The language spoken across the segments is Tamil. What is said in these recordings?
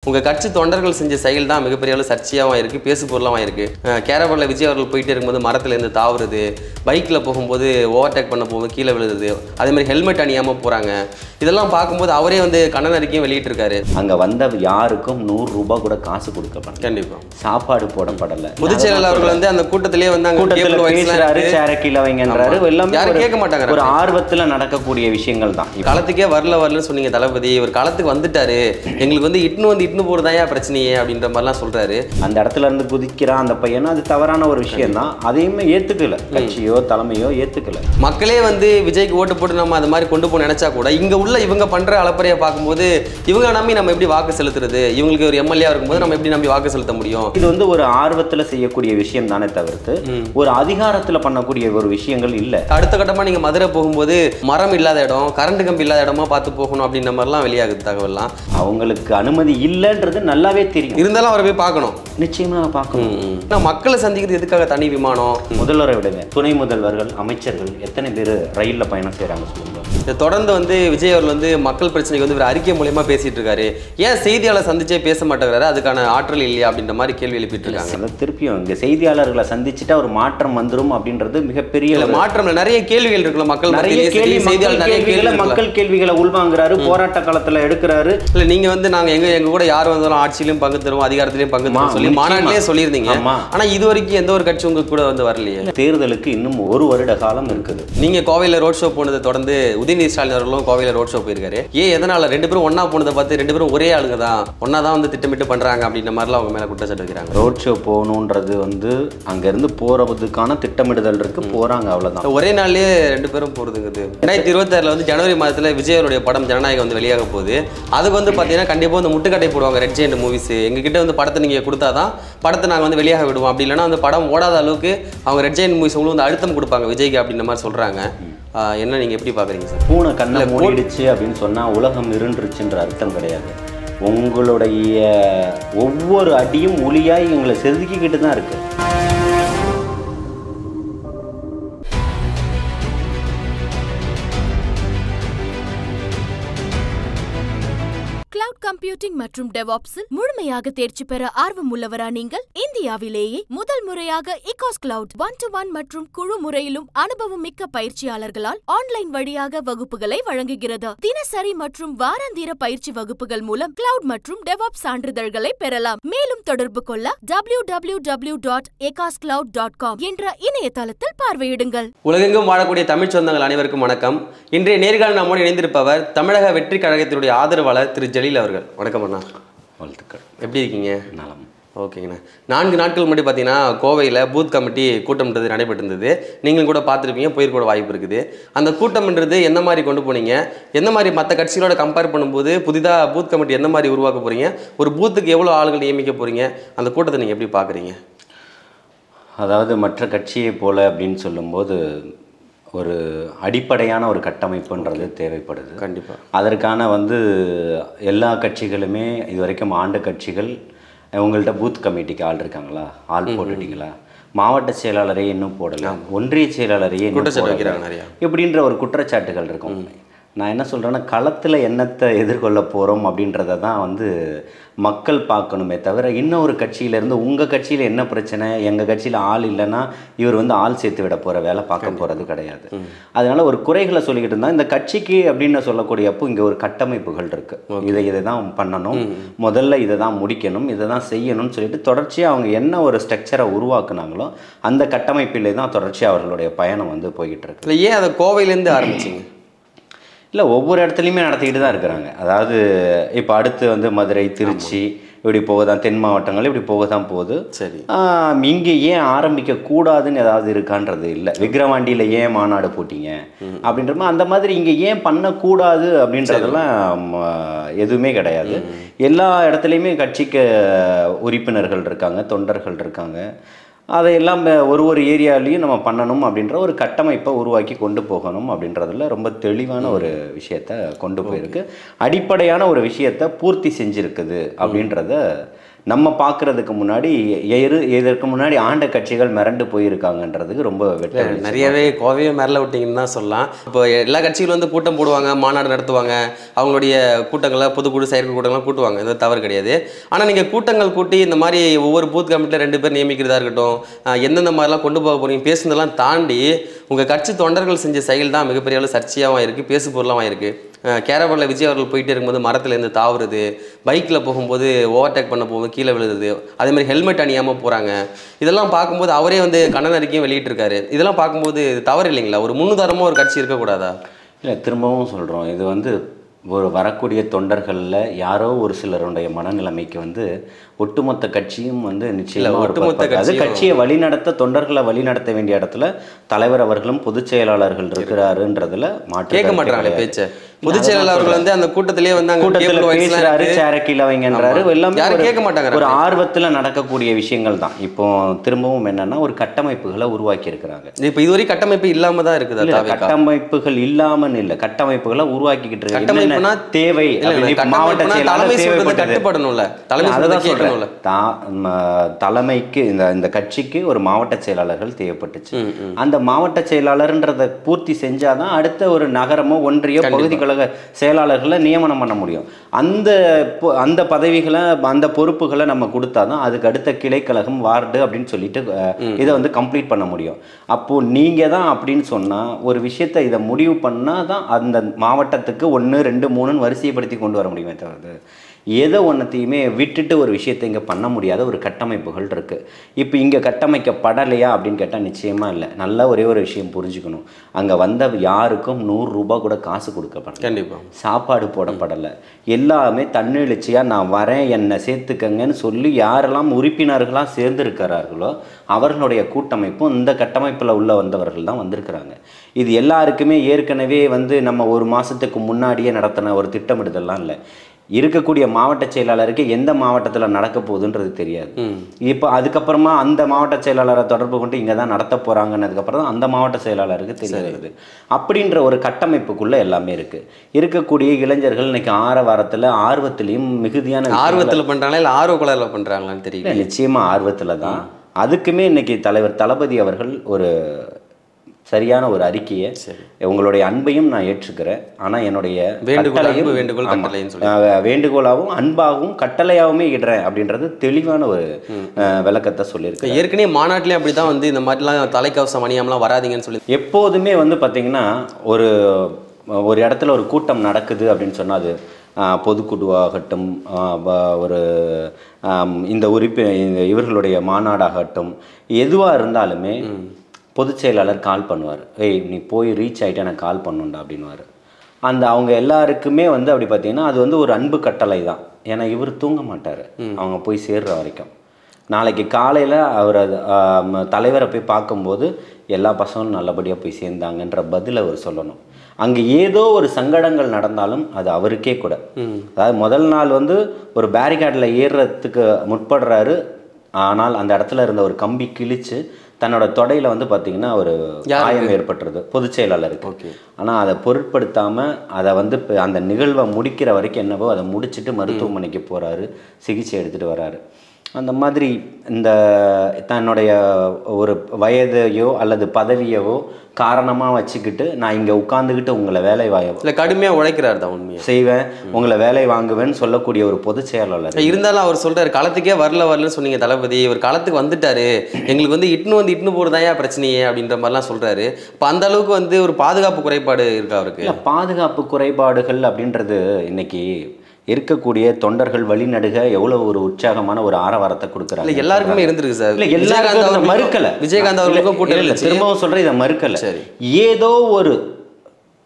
உங்கள் கட்சி தொண்டர்கள் செஞ்ச செயல் தான் மிகப்பெரிய அளவு சர்ச்சையாகவும் இருக்குது, பேசு பொருளாகவும் இருக்குது. கேரவனில் விஜய் அவர்கள் போயிட்டே இருக்கும்போது மரத்துலேருந்து தாவுறது, பைக்கில் போகும்போது ஓவர்டேக் பண்ண போகும்போது கீழே விழுது, அதேமாதிரி ஹெல்மெட் அணியாமல் போகிறாங்க. இதெல்லாம் பார்க்கும்போது அவரே வந்து கண்டன அறிக்கையும் வெளியிட்டிருக்காரு. அங்கே வந்த யாருக்கும் 100 ரூபாய் கூட காசு கொடுக்கப்படல, கண்டிப்பாக சாப்பாடு போடப்படலை. பொதுச் செயலாளர் அவர்கள் வந்து அந்த கூட்டத்திலே வந்து சேர கீழே வைங்கன்றாரு. யாரும் கேட்க மாட்டாங்க. ஒரு ஆர்வத்தில் நடக்கக்கூடிய விஷயங்கள் தான். களத்துக்கே வரலன்னு சொன்னீங்க தளபதி, ஒரு களத்துக்கு வந்துட்டாரு, எங்களுக்கு வந்து இட்னு போறதாயா பிரச்சனையே அப்படின்ற மாதிரிலாம் சொல்றாரு. அந்த இடத்துல இருந்து குதிக்கிறான் அந்த பையனா, அது தவறான ஒரு விஷயம் தான். அதையுமே ஏத்துக்கல கட்சியோ தலைமையோ ஏத்துக்கல. மக்களே வந்து விஜய்க்கு ஓட்டு போட்டு நம்ம அது மாதிரி கொண்டு போய் நினைச்சா கூட இங்க உள்ள இவங்க பண்ற அளப்பறையை பார்க்கும்போது இவங்க நம்பி நம்ம எப்படி வாக்கு செலுத்துறது? இவங்களுக்கு ஒரு எம்எல்ஏ இருக்கும்போது நம்ம எப்படி நம்பி வாக்கு செலுத்த முடியும்? இது வந்து ஒரு ஆர்வத்துல செய்யக்கூடிய விஷயம் தானே தவிர்த்து ஒரு அதிகாரத்துல பண்ணக்கூடிய ஒரு விஷயங்கள் இல்ல. அடுத்த கட்டமா நீங்க மதுரை போகும்போது மரம் இல்லாத இடம், கரண்ட் கம்பி இல்லாத இடமா பார்த்து போகணும் அப்படின்ற மாதிரிலாம் வெளியாகுது தகவல்லாம். அவங்களுக்கு அனுமதி இல்லைன்றது நல்லாவே தெரியும். இருந்தாலும் அவரை போய் பார்க்கணும், நிச்சயமா பார்க்கணும். மக்களை சந்திக்கிறது எதுக்காக தனி விமானம்? முதல்வரை விடுங்க, துணை முதல்வர்கள், அமைச்சர்கள் எத்தனை பேர் ரயில்ல பயணம் செய்யறாங்க சொல்லுங்க. தொடர்ந்து வந்து விஜய் அவர்கள் வந்து மக்கள் பிரச்சனைக்கு வந்து ஒரு அறிக்கை மூலமா பேசிட்டு இருக்காரு. ஏன் செய்தியாளர் சந்திச்சே பேச மாட்டேங்கிறாரு? அதுக்கான ஆற்றல் இல்லையா அப்படின்ற மாதிரி கேள்வி எழுப்பிட்டு இருக்காங்க. திருப்பியும் இங்க செய்தியாளர்களை சந்திச்சுட்டா ஒரு மாற்றம் வந்துடும் அப்படின்றது மிகப்பெரிய மாற்றம். நிறைய கேள்விகள் இருக்குல்ல மக்கள், மக்கள் கேள்விகளை உள்வாங்குறாரு, போராட்ட காலத்துல எடுக்கிறாரு. இல்ல நீங்க வந்து நாங்க எங்க கூட யார் வந்தாலும் ஆட்சியிலும் பங்கு தருவோம், அதிகாரத்திலையும் பங்கு தருவோம் சொல்லி மாநாட்டிலே சொல்லியிருந்தீங்க. ஆனா இது வரைக்கும் எந்த ஒரு கட்சி உங்க கூட வந்து வரலையே. தேர்தலுக்கு இன்னும் 1 வருட காலம் இருக்குது. நீங்க கோவையில ரோட் ஷோ போனதை தொடர்ந்து உதயநிதி ஸ்டாலின் அவர்களும் கோவையில ரோட் ஷோ போயிருக்காரு. எதனால 2 பேரும் ஒன்னா போனதை பார்த்து 2 பேரும் ஒரே ஆளுங்க தான், ஒன்னா தான் வந்து திட்டமிட்டு பண்றாங்க அப்படின்ற மாதிரிலாம் அவங்க மேல குற்றச்சாட்டு வைக்கிறாங்க. ரோட் ஷோ போகணுன்றது வந்து அங்க இருந்து போறதுக்கான திட்டமிடுதல் இருக்கு, போறாங்க அவ்வளவுதான். ஒரே நாள்லயே 2 பேரும் போறதுங்குது. 2026 வந்து ஜனவரி மாதத்துல விஜய் அவருடைய படம் ஜனநாயகம் வந்து வெளியாக போகுது. அதுக்கு வந்து பாத்தீங்கன்னா கண்டிப்பா வந்து முட்டுக்கட்டை போடுவாங்க ரெட் ஜெயண்ட் மூவிஸ். எங்ககிட்ட வந்து படத்தை நீங்க கொடுத்தாதான் படத்தை நாங்க வந்து வெளியாக விடுவோம், அப்படி இல்லைன்னா அந்த படம் ஓடாத அளவுக்கு அவங்க ரெட் ஜெயண்ட் மூவிஸ் வந்து அழுத்தம் கொடுப்பாங்க விஜய்க்கு அப்படின்ற மாதிரி சொல்றாங்க. என்ன நீங்க எப்படி பாக்குறீங்க சார்? பூனை கண்ணை மூடிடுச்சு அப்படின்னு சொன்னா உலகம் இருண்டுருச்சுன்ற அர்த்தம் கிடையாது. உங்களுடைய ஒவ்வொரு அடியும் ஒளியாய் எங்களை செதுக்கிக்கிட்டு தான் இருக்கு. கிளவுட் கம்ப்யூட்டிங் மற்றும் டெவாப்ஸில் முழுமையாக தேர்ச்சி பெற ஆர்வம் உள்ளவரா நீங்கள்? இந்தியாவிலேயே முதல் முறையாக இகாஸ் கிளவுட் 1-to-1 மற்றும் குழு முறையிலும் அனுபவம் மிக்க பயிற்சியாளர்களால் ஆன்லைன் வழியாக வகுப்புகளை வழங்குகிறது. தினசரி மற்றும் வாராந்திர பயிற்சி வகுப்புகள் மூலம் கிளவுட் மற்றும் டெவாப்ஸ் சான்றிதழ்களை பெறலாம். மேலும் தொடர்பு கொள்ள www.ecoscloud.com என்ற இணையதளத்தில் பார்வையிடுங்கள். உலகெங்கும் வாழக்கூடிய தமிழ் சொந்தங்கள் அனைவருக்கும் வணக்கம். இன்றைய நேர்காணல் நம்மோடு இணைந்திருப்பவர் தமிழக வெற்றி கழகத்தினுடைய ஆதரவாளர் திரு ஜலீல் அவர்கள். வணக்கம் அண்ணா. வாழ்த்துக்கள். எப்படி இருக்கீங்க? நலம். ஓகேங்கண்ணா. 4 நாட்கள் முன்னாடி பார்த்தீங்கன்னா கோவையில் பூத் கமிட்டி கூட்டம்ன்றது நடைபெற்றிருந்தது. நீங்களும் கூட பார்த்துருப்பீங்க, போயிருக்கூட வாய்ப்பு இருக்குது. அந்த கூட்டம்ன்றது எந்த மாதிரி கொண்டு போனீங்க? எந்த மாதிரி மற்ற கட்சிகளோட கம்பேர் பண்ணும்போது புதிதாக பூத் கமிட்டி எந்த மாதிரி உருவாக்க போகிறீங்க? ஒரு பூத்துக்கு எவ்வளோ ஆளுகள் நியமிக்க போகிறீங்க? அந்த கூட்டத்தை நீங்கள் எப்படி பார்க்குறீங்க? அதாவது மற்ற கட்சியை போல அப்படின்னு சொல்லும்போது ஒரு அடிப்படையான ஒரு கட்டமைப்புன்றது தேவைப்படுது. கண்டிப்பாக. அதற்கான வந்து எல்லா கட்சிகளுமே இது வரைக்கும் ஆண்ட கட்சிகள் உங்கள்கிட்ட பூத் கமிட்டிக்கு ஆள் இருக்காங்களா, ஆள் போட்டுட்டீங்களா, மாவட்ட செயலாளரே இன்னும் போடலை, ஒன்றிய செயலாளரையே குற்றச்சாட்டு இப்படின்ற ஒரு குற்றச்சாட்டுகள் இருக்கும். நான் என்ன சொல்கிறேன்னா, களத்தில் என்னத்தை எதிர்கொள்ள போகிறோம் அப்படின்றத தான் வந்து மக்கள் பார்க்கணுமே தவிர இன்னொரு கட்சியிலேருந்து உங்கள் கட்சியில் என்ன பிரச்சனை, எங்கள் கட்சியில் ஆள் இல்லைன்னா இவர் வந்து ஆள் சேர்த்து விட போகிற வேலை பார்க்க போகிறது கிடையாது. அதனால் ஒரு குறைகளை சொல்லிக்கிட்டு இருந்தால் இந்த கட்சிக்கு அப்படின்னு சொல்லக்கூடிய அப்போ இங்கே ஒரு கட்டமைப்புகள் இருக்குது. இதை தான் பண்ணணும், முதல்ல இதை தான் முடிக்கணும், இதை தான் செய்யணும்னு சொல்லிட்டு தொடர்ச்சியாக அவங்க என்ன ஒரு ஸ்ட்ரக்சரை உருவாக்குனாங்களோ அந்த கட்டமைப்பிலே தான் தொடர்ச்சியாக அவர்களுடைய பயணம் வந்து போய்கிட்டு இருக்கு. இல்லை, ஏன் அதை கோவையிலேருந்து ஆரம்பிச்சிங்க? இல்லை, ஒவ்வொரு இடத்துலையுமே நடத்திக்கிட்டு தான் இருக்கிறாங்க. அதாவது இப்போ அடுத்து வந்து மதுரை, திருச்சி இப்படி போக தான், தென் மாவட்டங்கள் இப்படி போக தான் போகுது. சரி, இங்கே ஏன் ஆரம்பிக்கக்கூடாதுன்னு ஏதாவது இருக்கான்றது இல்லை. விக்கிரவாண்டியில் ஏன் மாநாடு போட்டிங்க அப்படின்ற அந்த மாதிரி இங்கே ஏன் பண்ணக்கூடாது அப்படின்றதெல்லாம் எதுவுமே கிடையாது. எல்லா இடத்துலையுமே கட்சிக்கு உறுப்பினர்கள் இருக்காங்க, தொண்டர்கள் இருக்காங்க. அதையெல்லாம் ஒரு ஏரியாலையும் நம்ம பண்ணணும் அப்படின்ற ஒரு கட்டமைப்பை உருவாக்கி கொண்டு போகணும் அப்படின்றதுல ரொம்ப தெளிவான ஒரு விஷயத்த கொண்டு போயிருக்கு. அடிப்படையான ஒரு விஷயத்த பூர்த்தி செஞ்சுருக்குது அப்படின்றத நம்ம பார்க்கறதுக்கு முன்னாடி இதற்கு முன்னாடி ஆண்ட கட்சிகள் மிரண்டு போயிருக்காங்கன்றதுக்கு ரொம்ப நிறையவே கோவையை மிரள விட்டீங்கன்னு தான் சொல்லலாம். இப்போ எல்லா கட்சிகளும் வந்து கூட்டம் போடுவாங்க, மாநாடு நடத்துவாங்க, அவங்களுடைய கூட்டங்களை பொதுக்குழு செயற்கை கூட்டங்கள்லாம் கூட்டுவாங்க, இது தவறு கிடையாது. ஆனால் நீங்கள் கூட்டங்கள் கூட்டி இந்த மாதிரி ஒவ்வொரு பூத் கமிட்டியில் 2 பேர் நியமிக்கிறதா இருக்கட்டும், எந்தெந்த மாதிரிலாம் கொண்டு போக போகிறீங்க பேசுனதெல்லாம் தாண்டி உங்கள் கட்சி தொண்டர்கள் செஞ்ச செயல் தான் மிகப்பெரிய அளவு சர்ச்சையாகவும் இருக்குது, பேசு பொருளாகவும் இருக்குது. கேரவனில் விஜய் அவர்கள் போயிட்டே இருக்கும்போது மரத்துலேருந்து தாவுறது, பைக்கில் போகும்போது ஓவர்டேக் பண்ண போகும்போது கீழே விழுது, அதேமாதிரி ஹெல்மெட் அணியாமல் போகிறாங்க. இதெல்லாம் பார்க்கும்போது அவரே வந்து கண்டன அறிக்கையும் வெளியிட்டிருக்காரு. இதெல்லாம் பார்க்கும்போது தவறு இல்லைங்களா? ஒரு முன்னுதாரணமாக ஒரு கட்சி இருக்கக்கூடாதா? இல்லை, திரும்பவும் சொல்கிறோம், இது வந்து ஒரு வரக்கூடிய தொண்டர்களில் யாரோ ஒரு சிலருடைய மனநிலைமைக்கு வந்து ஒட்டுமொத்த கட்சியும் வந்து நிச்சயமாக அது கட்சியை வழிநடத்த, தொண்டர்களை வழிநடத்த வேண்டிய இடத்துல தலைவர் அவர்களும் பொதுச் செயலாளர்கள் இருக்கிறாருன்றதுல கேட்க மாட்டாங்களே பேச்சை. பொதுச் செயலாளர்கள் வந்து அந்த கூட்டத்திலேயே வந்து பேசுறாரு, சேர கீழே வைங்கன்றாரு, எல்லாமே கேட்க மாட்டாங்க. ஒரு ஆர்வத்தில் நடக்கக்கூடிய விஷயங்கள் தான். இப்போ திரும்பவும் என்னன்னா ஒரு கட்டமைப்புகளை உருவாக்கி இருக்கிறாங்க. இப்போ இதுவரை கட்டமைப்பு இல்லாம தான் இருக்குது. கட்டமைப்புகள் இல்லாமல் இல்லை, கட்டமைப்புகளை உருவாக்கிக்கிட்டு இருக்காங்க. தேவை மாவட்ட செயலாளர் கட்டுப்படணும்ல, தலைமைக்கு இந்த கட்சிக்கு ஒரு மாவட்ட செயலாளர்கள் தேவைப்பட்டுச்சு. அந்த மாவட்ட செயலாளர்ன்றதை பூர்த்தி செஞ்சாதான் அடுத்த ஒரு நகரமோ ஒன்றிய பகுதி கழக செயலாளர்களை நியமனம் பண்ண முடியும். அந்த பதவிகளை, அந்த பொறுப்புகளை நம்ம கொடுத்தாதான் அதுக்கு அடுத்த கிளைக்கழகம், வார்டு அப்படின்னு சொல்லிட்டு இதை வந்து கம்ப்ளீட் பண்ண முடியும். அப்போ நீங்க தான் அப்படின்னு சொன்னா ஒரு விஷயத்தை இதை முடிவு பண்ணாதான் அந்த மாவட்டத்துக்கு 1, 2, 3 வரிசைப்படுத்தி கொண்டு வர முடியுமே தவிர ஏதோ ஒன்றத்தையுமே விட்டுட்டு ஒரு விஷயத்தை இங்கே பண்ண முடியாத ஒரு கட்டமைப்புகள் இருக்குது. இப்போ இங்கே கட்டமைக்கப்படலையா அப்படின்னு கேட்டால் நிச்சயமாக இல்லை. நல்லா ஒரே ஒரு விஷயம் புரிஞ்சுக்கணும், அங்கே வந்த யாருக்கும் 100 ரூபா கூட காசு கொடுக்கப்படல, கண்டிப்பாக சாப்பாடு போடப்படலை. எல்லாமே தன்னெழுச்சியாக நான் வரேன் என்னை சேர்த்துக்கங்கன்னு சொல்லி யாரெல்லாம் உறுப்பினர்களாக சேர்ந்துருக்கிறார்களோ அவர்களுடைய கூட்டமைப்பும் இந்த கட்டமைப்பில் உள்ள வந்தவர்கள் தான் வந்திருக்கிறாங்க. இது எல்லாருக்குமே ஏற்கனவே வந்து நம்ம ஒரு மாதத்துக்கு முன்னாடியே நடத்தின ஒரு திட்டமிடுதல்லாம் இல்லை. இருக்கக்கூடிய மாவட்ட செயலாளருக்கு எந்த மாவட்டத்தில் நடக்க போகுதுன்றது தெரியாது. இப்போ அதுக்கப்புறமா அந்த மாவட்ட செயலாளரை தொடர்பு கொண்டு இங்கே தான் நடத்த போகிறாங்கன்னதுக்கப்புறம் தான் அந்த மாவட்ட செயலாளருக்கு தெரியாது. அப்படின்ற ஒரு கட்டமைப்புக்குள்ளே எல்லாமே இருக்குது. இருக்கக்கூடிய இளைஞர்கள் இன்னைக்கு வாரத்தில் ஆர்வத்திலையும் மிகுதியான ஆர்வத்தில் பண்ணுறாங்களா இல்லை ஆர்வ கோளாறுல பண்ணுறாங்களான்னு தெரியல. நிச்சயமாக ஆர்வத்தில் தான். அதுக்குமே இன்னைக்கு தலைவர் தளபதி அவர்கள் ஒரு சரியான ஒரு அறிக்கையை, உங்களுடைய அன்பையும் நான் ஏற்றுக்கிறேன், ஆனால் என்னுடைய வேண்டுகோளாகவும் அன்பாகவும் கட்டளையாகவுமே இடுறேன் அப்படின்றது தெளிவான ஒரு விளக்கத்தை சொல்லியிருக்கேன். ஏற்கனவே மாநாட்டிலே அப்படி தான் வந்து இந்த மாதிரிலாம் தலைக்கவசம் அணியாமலாம் வராதிங்கன்னு சொல்லி எப்போதுமே வந்து பார்த்தீங்கன்னா ஒரு இடத்துல ஒரு கூட்டம் நடக்குது அப்படின்னு சொன்னால் அது பொதுக்குழுவாகட்டும், ஒரு இந்த இவர்களுடைய மாநாடாகட்டும், எதுவாக இருந்தாலுமே பொதுச் செயலாளர் கால் பண்ணுவார், நீ போய் ரீச் ஆகிட்டு எனக்கு கால் பண்ணுண்டா அப்படின்வார். அவங்க எல்லாருக்குமே வந்து அப்படி பார்த்தீங்கன்னா அது வந்து ஒரு அன்பு கட்டளை தான். ஏன்னா இவர் தூங்க மாட்டார் அவங்க போய் சேர்ற வரைக்கும். நாளைக்கு காலையில் அவர் தலைவரை போய் பார்க்கும்போது எல்லா பசங்களும் நல்லபடியாக போய் சேர்ந்தாங்கன்ற பதில் அவர் சொல்லணும். அங்கே ஏதோ ஒரு சங்கடங்கள் நடந்தாலும் அது அவருக்கே கூட. அதாவது முதல் நாள் வந்து ஒரு பேரிகார்டில் ஏறுறதுக்கு முற்படுறாரு, ஆனால் அந்த இடத்துல இருந்த ஒரு கம்பி கிழிச்சு தன்னோட தொடையில் வந்து பார்த்திங்கன்னா ஒரு காயம் ஏற்பட்டுருது பொதுச் செயலாளருக்கு. ஆனால் அதை பொருட்படுத்தாமல் அதை வந்து அந்த நிகழ்வை முடிக்கிற வரைக்கும் என்னவோ அதை முடிச்சுட்டு மருத்துவமனைக்கு போகிறாரு, சிகிச்சை எடுத்துகிட்டு வராரு. அந்த மாதிரி இந்த தன்னுடைய ஒரு வயதையோ அல்லது பதவியவோ காரணமாக வச்சுக்கிட்டு நான் இங்கே உட்காந்துக்கிட்டு உங்களை வேலை இல்லை கடுமையாக உழைக்கிறார் தான், உண்மையாக செய்வேன், உங்களை வேலை வாங்குவேன்னு சொல்லக்கூடிய ஒரு பொதுச் செயலாளர். இருந்தாலும் அவர் சொல்கிறார் களத்துக்கே வரலன்னு சொன்னீங்க தளபதி, ஒரு களத்துக்கு வந்துட்டாரு, எங்களுக்கு வந்து இட்னு போகிறதாயா பிரச்சனையே அப்படின்ற மாதிரிலாம் சொல்கிறாரு. இப்போ அந்த அளவுக்கு வந்து ஒரு பாதுகாப்பு குறைபாடு இருக்கா அவருக்கு? பாதுகாப்பு குறைபாடுகள் அப்படின்றது இன்னைக்கு இருக்கக்கூடிய தொண்டர்கள் வழிநடுக எவ்வளவு ஒரு உற்சாகமான ஒரு ஆரவாரத்தை கொடுக்குறாங்க. எல்லாருக்குமே இருந்திருக்கு சார். இல்லை எல்லாருக்கும் மறுக்கலை, விஜயகாந்த் அவர்களுக்கும் கூட்டம் திரும்பவும் சொல்கிறேன், இதை மறுக்கலை. ஏதோ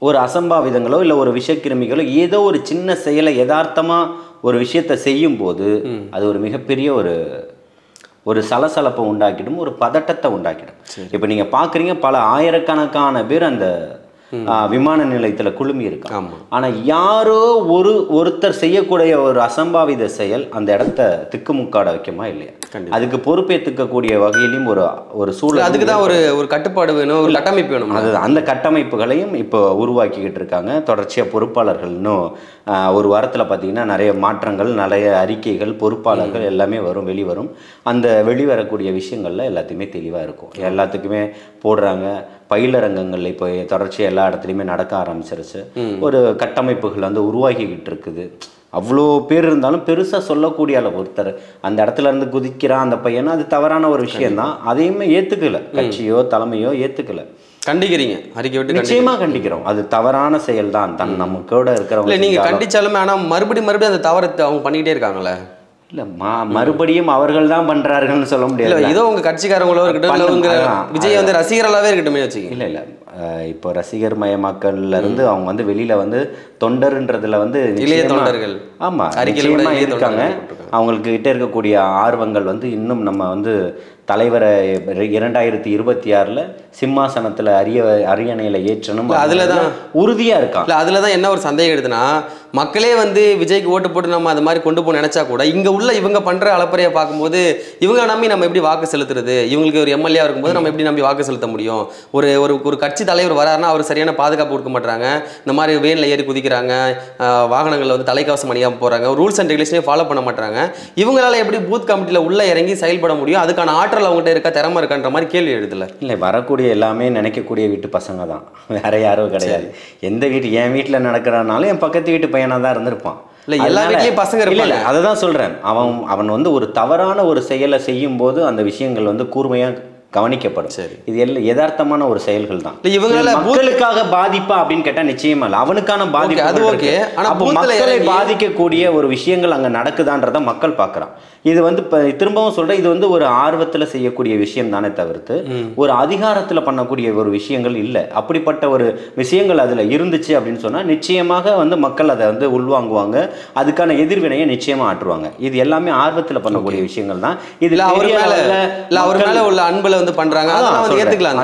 ஒரு அசம்பாவிதங்களோ இல்லை ஒரு விஷக்கிருமிகளோ ஏதோ ஒரு சின்ன செயலை யதார்த்தமாக ஒரு விஷயத்தை செய்யும் போது அது ஒரு மிகப்பெரிய ஒரு சலசலப்பை உண்டாக்கிடும், ஒரு பதட்டத்தை உண்டாக்கிடும். இப்போ நீங்கள் பார்க்குறீங்க, பல ஆயிரக்கணக்கான பேர் அந்த விமான நிலையத்தில் குழுமி இருக்கான். ஆமாம். ஆனால் யாரோ ஒருத்தர் செய்யக்கூடிய ஒரு அசம்பாவித செயல் அந்த இடத்த திக்குமுக்காட வைக்குமா இல்லையா? அதுக்கு பொறுப்பேற்றுக்கக்கூடிய வகையிலும் ஒரு சூழல், அதுக்கு தான் ஒரு கட்டுப்பாடு வேணும், ஒரு கட்டமைப்பு வேணும். அதுதான் அந்த கட்டமைப்புகளையும் இப்போ உருவாக்கிக்கிட்டு இருக்காங்க. தொடர்ச்சியாக பொறுப்பாளர்கள் இன்னும் ஒரு வாரத்தில் பார்த்தீங்கன்னா நிறைய மாற்றங்கள், நிறைய அறிக்கைகள், பொறுப்பாளர்கள் எல்லாமே வெளிவரும். அந்த வெளிவரக்கூடிய விஷயங்கள்ல எல்லாத்தையுமே தெளிவாக இருக்கும். எல்லாத்துக்குமே போடுறாங்க. பயிலரங்கங்கள் இப்போ தொடர்ச்சியாக எல்லா இடத்துலையுமே நடக்க ஆரம்பிச்சிருச்சு. ஒரு கட்டமைப்புகள் வந்து உருவாகிக்கிட்டு இருக்குது. அவ்வளோ பேர் இருந்தாலும் பெருசாக சொல்லக்கூடிய அளவு ஒருத்தர் அந்த இடத்துல இருந்து குதிக்கிறான் அந்த பையனா, அது தவறான ஒரு விஷயம்தான். அதையுமே ஏற்றுக்கல கட்சியோ தலைமையோ ஏற்றுக்கல. கண்டிக்கிறீங்க, அறிக்கை விட்டு நிச்சயமா கண்டிக்கிறோம். அது தவறான செயல் தான். நம்ம கூட இருக்கிறவங்க நீங்க கண்டிச்சாலுமே ஆனால் மறுபடியும் அந்த தவறத்தை அவங்க பண்ணிக்கிட்டே இருக்காங்களே. இல்லை மறுபடியும் அவர்கள் தான் பண்ணுறாருன்னு சொல்ல முடியாது. ஏதோ உங்கள் கட்சிக்காரங்களோ இருக்கட்டும், விஜய் வந்து ரசிகர்களாகவே இருக்கட்டுமே வச்சுக்கோங்க. இல்லை இல்லை இப்போ ரசிகர் மயமாக்கல்லேருந்து அவங்க வந்து வெளியில் வந்து தொண்டர்ன்றதுல வந்து இளைய தொண்டர்கள் ஆமாம் நிச்சயமாக இருக்காங்க. அவங்களுக்கு கிட்ட இருக்கக்கூடிய ஆர்வங்கள் வந்து இன்னும் நம்ம வந்து தலைவரை 2026 சிம்மாசனத்தில் அரியணையில் ஏற்றணும், அதில் தான் உறுதியாக இருக்கான். இல்லை அதில் தான் என்ன ஒரு சந்தேகம் எடுத்துன்னா, மக்களே வந்து விஜய்க்கு ஓட்டு போட்டு நம்ம அது மாதிரி கொண்டு போக நினச்சா கூட இங்கே உள்ள இவங்க பண்ணுற அளப்பறையை பார்க்கும்போது இவங்க நம்பி நம்ம எப்படி வாக்கு செலுத்துறது? இவங்களுக்கு ஒரு எம்எல்ஏ இருக்கும்போது நம்ம எப்படி நம்பி வாக்கு செலுத்த முடியும்? ஒரு கட்சி தலைவர் வராருன்னா அவர் சரியான பாதுகாப்பு கொடுக்க மாட்டாங்க. இந்த மாதிரி வேனில் ஏறி குதிக்கிறாங்க, வாகனங்களில் வந்து தலைக்கவசம் அணியாமல் போகிறாங்க, ரூல்ஸ் அண்ட் ரெகுலேஷனே ஃபாலோ பண்ண மாட்டாங்க. இவங்களால எப்படி பூத் கமிட்டியில் உள்ள இறங்கி செயல்பட முடியும்? அதுக்கான ஆற்றல் அவங்ககிட்ட இருக்கா, திறமை இருக்கான்ற மாதிரி கேள்வி எழுதல. இல்லை வரக்கூடிய எல்லாமே நினைக்கக்கூடிய வீட்டு பசங்க தான், வேற யாரும் கிடையாது. எந்த வீட்டு என் வீட்டில் நடக்கிறனாலும் என் பக்கத்து வீட்டு பையனாக தான் இருந்திருப்பான். இல்லை எல்லா வீட்லேயும் பசங்க இருப்பாங்க. அதை தான் சொல்கிறேன். அவன் வந்து ஒரு தவறான ஒரு செயலை செய்யும் போது அந்த விஷயங்கள் வந்து கூர்மையாக கவனிக்கப்படும். சரி, இது எல்லாம் யதார்த்தமான ஒரு செயல்கள் தான். இவங்களால மக்களுக்காக பாதிப்பா அப்படின்னு கேட்டா நிச்சயமா இல்லை. அவனுக்கான பாதிப்பு அது ஓகே. அப்போ மக்களை பாதிக்கக்கூடிய ஒரு விஷயங்கள் அங்க நடக்குதான்றத மக்கள் பார்க்கறான். இது வந்து திரும்பவும் சொல்றேன், இது வந்து ஒரு ஆர்வத்துல செய்யக்கூடிய விஷயம் தானே தவிர்த்து ஒரு அதிகாரத்துல பண்ணக்கூடிய ஒரு விஷயங்கள் இல்லை. அப்படிப்பட்ட ஒரு விஷயங்கள் அதுல இருந்துச்சு அப்படின்னு சொன்னா நிச்சயமாக வந்து மக்கள் அதை வந்து உள்வாங்குவாங்க, அதுக்கான எதிர்வினையை நிச்சயமா ஆற்றுவாங்க. இது எல்லாமே ஆர்வத்துல பண்ணக்கூடிய விஷயங்கள் தான். இதுல அவர் மேல உள்ள அன்புல வந்து பண்றாங்க, அதெல்லாம் வந்து ஏத்துக்கலாம்.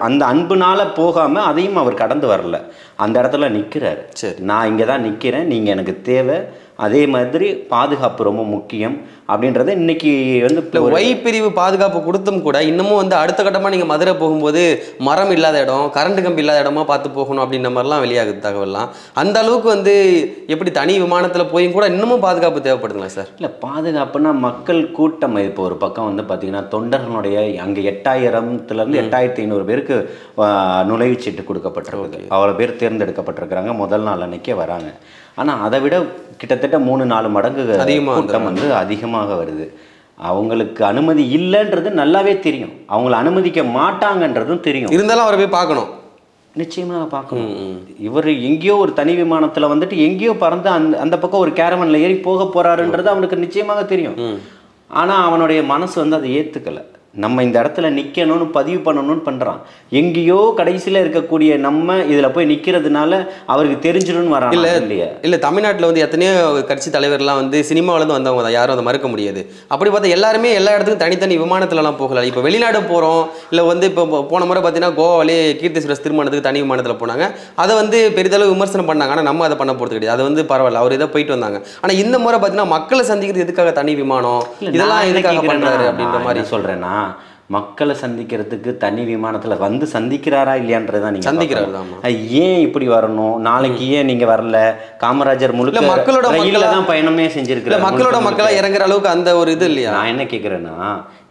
அந்த அன்புனால போகாம அதையும் அவர் கடந்து வரல, அந்த இடத்துல நிக்கிறாரு. சரி, நான் இங்க தான் நிக்கிறேன், நீங்க எனக்கு தேவை, அதே மாதிரி பாதுகாப்பு ரொம்ப முக்கியம் அப்படின்றத இன்னைக்கு வந்து ஒய் பிரிவு பாதுகாப்பு கொடுத்தும் கூட இன்னமும் வந்து அடுத்த கட்டமாக நீங்கள் மதுரை போகும்போது மரம் இல்லாத இடம், கரண்ட் கம்பி இல்லாத இடமா பார்த்து போகணும் அப்படின்ற மாதிரிலாம் வெளியாகுது தகவல்லாம். அந்த அளவுக்கு வந்து எப்படி தனி விமானத்தில் போயும் கூட இன்னமும் பாதுகாப்பு தேவைப்படுதுங்களா சார்? இல்லை, பாதுகாப்புனா மக்கள் கூட்டம் இப்போ ஒரு பக்கம் வந்து பார்த்தீங்கன்னா தொண்டர்களுடைய அங்கே 8000 8500 பேருக்கு நுழைவுச்சீட்டு கொடுக்கப்பட்டிருக்கு. அவ்வளோ பேர் தேர்ந்தெடுக்கப்பட்டிருக்கிறாங்க, முதல் நாள் அன்னைக்கே வராங்க. ஆனால் அதை விட கிட்டத்தட்ட 3-4 மடங்கு கூட்டம் வந்து அதிகமாக வருது. அவங்களுக்கு அனுமதி இல்லைன்றது நல்லாவே தெரியும், அவங்கள அனுமதிக்க மாட்டாங்கன்றதும் தெரியும். இருந்தாலும் அவரை போய் பார்க்கணும், நிச்சயமாக பார்க்கணும். இவர் எங்கேயோ ஒரு தனி விமானத்தில் வந்துட்டு எங்கேயோ பறந்து அந்த பக்கம் ஒரு கேரவனில் ஏறி போக போகிறாருன்றது அவனுக்கு நிச்சயமாக தெரியும். ஆனால் அவனுடைய மனசு வந்து அதை ஏற்றுக்கலை. நம்ம இந்த இடத்துல நிற்கணும்னு பதிவு பண்ணணும்னு பண்ணுறான். எங்கேயோ கடைசியில் இருக்கக்கூடிய நம்ம இதில் போய் நிற்கிறதுனால அவருக்கு தெரிஞ்சிடும்னு வரான். இல்லை தமிழ்நாட்டில் வந்து எத்தனையோ கட்சி தலைவர்லாம் வந்து சினிமாவிலேருந்து வந்தவங்க தான், யாரும் அதை மறுக்க முடியாது. அப்படி பார்த்தா எல்லாருமே எல்லா இடத்துக்கும் தனித்தனி விமானத்துலலாம் போகலாம். இப்போ வெளிநாடு போகிறோம், இல்லை வந்து இப்போ போன முறை பார்த்தீங்கன்னா கோவாலே கீர்த்தி சுரேஷ் திருமணத்துக்கு தனி விமானத்தில் போனாங்க. அதை வந்து பெரிதளவு விமர்சனம் பண்ணாங்க, ஆனால் நம்ம அதை பண்ண போகிறது கிடையாது. அது வந்து பரவாயில்ல, அவர் இதை போயிட்டு வந்தாங்க. ஆனால் இந்த முறை பார்த்தீங்கன்னா மக்களை சந்திக்கிறது எதுக்காக தனி விமானம், இதெல்லாம் எதுக்காக பண்ணுறாரு அப்படின்ற மாதிரி சொல்கிறேன்னா, மக்களை சந்திக்கிறதுக்கு தனி விமானத்தில் வந்து சந்திக்கிறாரா இல்லையான்றதான் நீங்கள் சந்திக்கிறாரு. ஏன் இப்படி வரணும், நாளைக்கு ஏன் நீங்கள் வரல? காமராஜர் முழுக்க மக்களோட ரயில்ல தான் பயணமே செஞ்சிருக்கிறார். மக்களோட மக்களாக இறங்குற அளவுக்கு அந்த ஒரு இது இல்லையா? நான் என்ன கேட்குறேன்னா,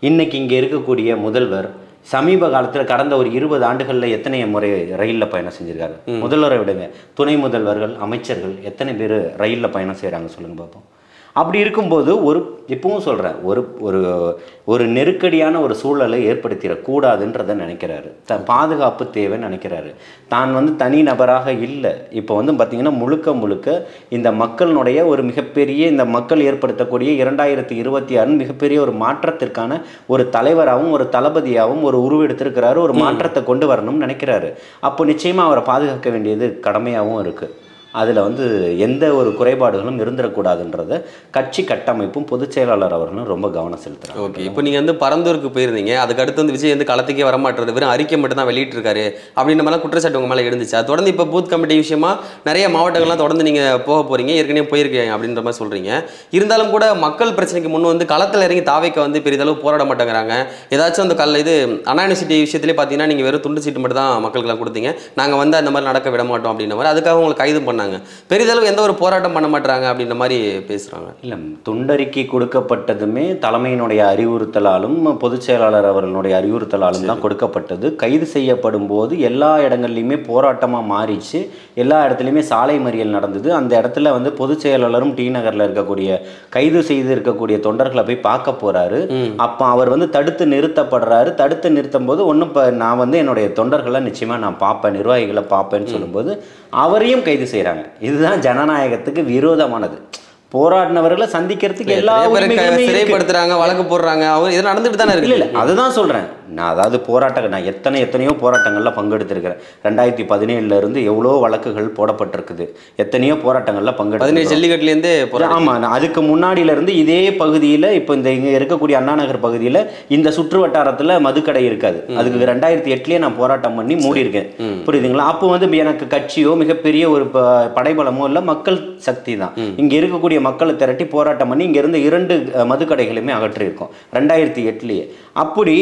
இன்னைக்கு இங்கே இருக்கக்கூடிய முதல்வர் சமீப காலத்தில் கடந்த ஒரு 20 ஆண்டுகளில் எத்தனை முறை ரயிலில் பயணம் செஞ்சிருக்காரு? முதல்வரை விடுங்க, துணை முதல்வர்கள், அமைச்சர்கள் எத்தனை பேர் ரயிலில் பயணம் செய்கிறாங்க சொல்லுங்க பார்ப்போம். அப்படி இருக்கும்போது இப்பவும் சொல்கிறேன், ஒரு நெருக்கடியான ஒரு சூழலை ஏற்படுத்திடக்கூடாதுன்றதை நினைக்கிறாரு. பாதுகாப்பு தேவைன்னு நினைக்கிறாரு. தான் வந்து தனி நபராக இல்லை. இப்போ வந்து பார்த்திங்கன்னா முழுக்க இந்த மக்களினுடைய ஒரு மிகப்பெரிய, இந்த மக்கள் ஏற்படுத்தக்கூடிய 2026 மிகப்பெரிய ஒரு மாற்றத்திற்கான ஒரு தலைவராகவும் ஒரு தளபதியாகவும் ஒரு உருவெடுத்திருக்கிறாரு. ஒரு மாற்றத்தை கொண்டு வரணும்னு நினைக்கிறாரு. அப்போ நிச்சயமாக அவரை பாதுகாக்க வேண்டியது கடமையாகவும் இருக்குது. அதில் வந்து எந்த ஒரு குறைபாடுகளும் இருந்துடக்கூடாதுன்றத கட்சி கட்டமைப்பும் பொதுச் செயலாளர் அவர்களும் ரொம்ப கவனம் செலுத்துறாங்க. ஓகே, இப்போ நீங்கள் வந்து பரந்தூருக்கு போயிருந்தீங்க, அதுக்கு அடுத்து வந்து விஜய் வந்து களத்துக்கே வரமாட்டுறது, வெறும் அறிக்கை மட்டும் தான் வெளியிட்டிருக்காரு அப்படின்ற மாதிரிலாம் குற்றச்சாட்டு உங்கள் மேலே இருந்துச்சு. அது தொடர்ந்து இப்போ பூத் கமிட்டி விஷயமா நிறைய மாவட்டங்கள்லாம் தொடர்ந்து நீங்கள் போக போகிறீங்க, ஏற்கனவே போயிருக்கீங்க அப்படின்ற மாதிரி சொல்கிறீங்க. இருந்தாலும் கூட மக்கள் பிரச்சனைக்கு முன் வந்து களத்தில் இறங்கி தாவைக்க வந்து பெரிதளவு போராட மாட்டேங்கிறாங்க. ஏதாச்சும் அந்த இது அண்ணா யூனிவர்சிட்டி விஷயத்திலே பார்த்தீங்கன்னா நீங்கள் வெறும் துண்டு சீட்டு மட்டும் தான் மக்களுக்கெல்லாம் கொடுத்தீங்க, நாங்கள் வந்து அந்த மாதிரி நடக்க விட மாட்டோம் அப்படின்ற மாதிரி, அதுக்காக உங்களை கைது பண்ணாங்க. பெரிதளவு எந்த ஒரு போராட்டம் பண்ண மாட்டாங்க அப்படின்ற மாதிரி பேசுகிறாங்க. இல்லை, துண்டறிக்கை கொடுக்கப்பட்டதுமே தலைமையினுடைய அறிவுறுத்தலாலும் பொதுச் செயலாளர் அவர்களுடைய அறிவுறுத்தலாலும் தான் கொடுக்கப்பட்டது. கைது செய்யப்படும் போது எல்லா இடங்கள்லையுமே போராட்டமாக மாறிச்சு, எல்லா இடத்துலையுமே சாலை மறியல் நடந்தது. அந்த இடத்துல வந்து பொதுச் செயலாளரும் டி நகரில் இருக்கக்கூடிய கைது செய்து இருக்கக்கூடிய தொண்டர்களை போய் பார்க்க போறாரு. அப்போ அவர் வந்து தடுத்து நிறுத்தப்படுறாரு. தடுத்து நிறுத்தும் போது ஒன்றும் இப்போ நான் வந்து என்னுடைய தொண்டர்களை நிச்சயமாக நான் பார்ப்பேன், நிர்வாகிகளை பார்ப்பேன்னு சொல்லும்போது அவரையும் கைது செய்கிறாங்க. இதுதான் ஜனநாயகத்துக்கு விரோதமானது. போராடினவர்களை சந்திக்கிறதுக்கு எல்லா சிறைப்படுத்துறாங்க, வழக்கு போடுறாங்க, அவர் இது நடந்துட்டு தானே இருக்கு. இல்லை, அதுதான் சொல்கிறேன் நான். அதாவது போராட்டங்கள் நான் எத்தனையோ போராட்டங்களில் பங்கெடுத்திருக்கிறேன். 2017 இருந்து எவ்வளோ வழக்குகள் போடப்பட்டிருக்குது, எத்தனையோ போராட்டங்களில் பங்கெடுத்து ஜல்லிக்கட்டுலேருந்து. ஆமாம், அதுக்கு முன்னாடியிலேருந்து இதே பகுதியில் இப்போ இந்த இங்கே இருக்கக்கூடிய அண்ணா நகர் பகுதியில் இந்த சுற்று வட்டாரத்தில் மதுக்கடை இருக்காது. அதுக்கு 2008 நான் போராட்டம் பண்ணி மூடியிருக்கேன். புரியுதுங்களா? அப்போ வந்து எனக்கு கட்சியோ மிகப்பெரிய ஒரு படைபலமோ இல்லை, மக்கள் சக்தி தான். இங்கே இருக்கக்கூடிய மக்களை திரட்டி போராட்டம் பண்ணி இங்கே இருந்த 2 மதுக்கடைகளுமே அகற்றியிருக்கோம் 2008. அப்படி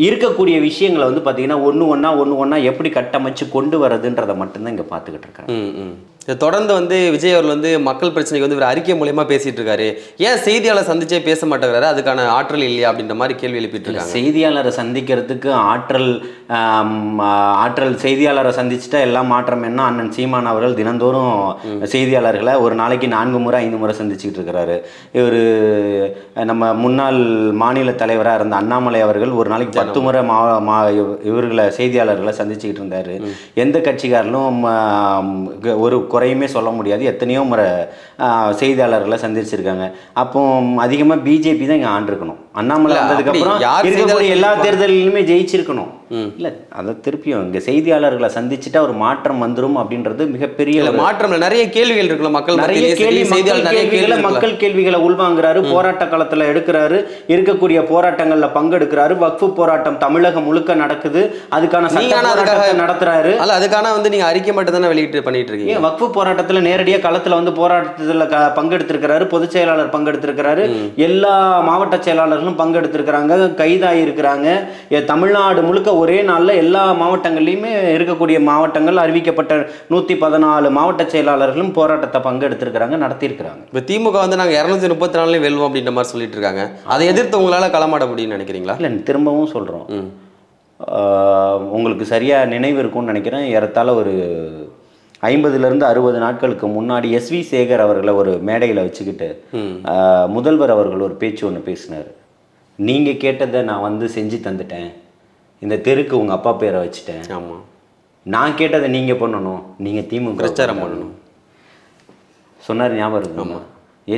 இருக்கக்கூடிய விஷயங்களை வந்து பார்த்தீங்கன்னா ஒன்று ஒன்றா எப்படி கட்டமைச்சு கொண்டு வரதுன்றதை மட்டும்தான் இங்கே பார்த்துக்கிட்டு இருக்கிறேன். தொடர்ந்து வந்து விஜய் அவர்கள் வந்து மக்கள் பிரச்சனைக்கு வந்து ஒரு அறிக்கை மூலமா பேசிட்டு இருக்காரு, ஏன் செய்தியாளர் சந்திச்சே பேச மாட்டேங்கிறாரு, அதுக்கான ஆற்றல் இல்லையா அப்படின்ற மாதிரி கேள்வி எழுப்பிட்டு இருக்காங்க. செய்தியாளரை சந்திக்கிறதுக்கு ஆற்றல் செய்தியாளரை சந்திச்சுட்டா எல்லாம் மாற்றம் என்ன? அண்ணன் சீமான் அவர்கள் தினந்தோறும் செய்தியாளர்களை ஒரு நாளைக்கு 4 முறை 5 முறை சந்திச்சுக்கிட்டு இருக்கிறாரு. இவர் நம்ம முன்னாள் மாநில தலைவராக இருந்த அண்ணாமலை அவர்கள் ஒரு நாளைக்கு 10 முறை இவர்களை செய்தியாளர்களை சந்திச்சுக்கிட்டு இருந்தார். எந்த கட்சிக்காரர்களும் ஒரு குறையுமே சொல்ல முடியாது. எத்தனையோ முறை செய்தியாளர்களை சந்திச்சிருக்காங்க. அப்போ அதிகமாக பிஜேபி தான் இங்கே ஆண்டிருக்கணும். அண்ணாமலை வந்ததுக்கப்புறம் இருக்கக்கூடிய எல்லா தேர்தலிலுமே ஜெயிச்சிருக்கணும். இல்லை, அதை திருப்பியும் இங்கே செய்தியாளர்களை சந்திச்சுட்டா ஒரு மாற்றம் வந்துடும் அப்படின்றது மிகப்பெரிய மாற்றம். நிறைய கேள்விகள் இருக்குல்ல, மக்கள் மக்கள் கேள்விகளை உள்வாங்குறாரு, போராட்ட காலத்தில் எடுக்கிறாரு, இருக்கக்கூடிய போராட்டங்களில் பங்கெடுக்கிறாரு. வக்ஃபு போராட்டம் தமிழகம் முழுக்க நடக்குது, அதுக்கான நடத்துறாரு. அதுக்கான வந்து நீங்க அறிக்கை மட்டும் தானே வெளியிட்டு பண்ணிட்டு இருக்கீங்க. வக்ஃபு போராட்டத்தில் நேரடியாக களத்தில் வந்து போராட்டத்தில் பங்கெடுத்திருக்கிறாரு, பொதுச் செயலாளர் பங்கெடுத்திருக்கிறாரு, எல்லா மாவட்ட செயலாளர்களும் பங்கெடுத்திருக்கிறாங்க, கைதாகி இருக்கிறாங்க. தமிழ்நாடு முழுக்க ஒரே நாளில் எல்லா மாவட்டங்கள்லையுமே இருக்கக்கூடிய மாவட்டங்கள் அறிவிக்கப்பட்ட 114 மாவட்ட செயலாளர்களும் போராட்டத்தை பங்கெடுத்திருக்கிறாங்க, நடத்தியிருக்கிறாங்க. இப்போ திமுக வந்து நாங்கள் 234 வெல்வோம் அப்படின்ற மாதிரி சொல்லிட்டு இருக்காங்க. அதை எதிர்த்து உங்களால் களமாட முடியும்னு நினைக்கிறீங்களா? இல்லை, திரும்பவும் சொல்கிறோம், உங்களுக்கு சரியாக நினைவு இருக்கும்னு நினைக்கிறேன். ஏறத்தாழ ஒரு 50 to 60 நாட்களுக்கு முன்னாடி SV சேகர் அவர்களை ஒரு மேடையில் வச்சுக்கிட்டு முதல்வர் அவர்கள் ஒரு பேச்சு ஒன்று பேசினார். நீங்கள் கேட்டதை நான் வந்து செஞ்சு தந்துட்டேன், இந்த தெருக்கு உங்கள் அப்பா பேரை வச்சுட்டேன். ஆமாம், நான் கேட்டதை நீங்கள் பண்ணணும், நீங்கள் திமுக பிரச்சாரம் பண்ணணும் சொன்னார். ஞாபகம் இருக்குமா?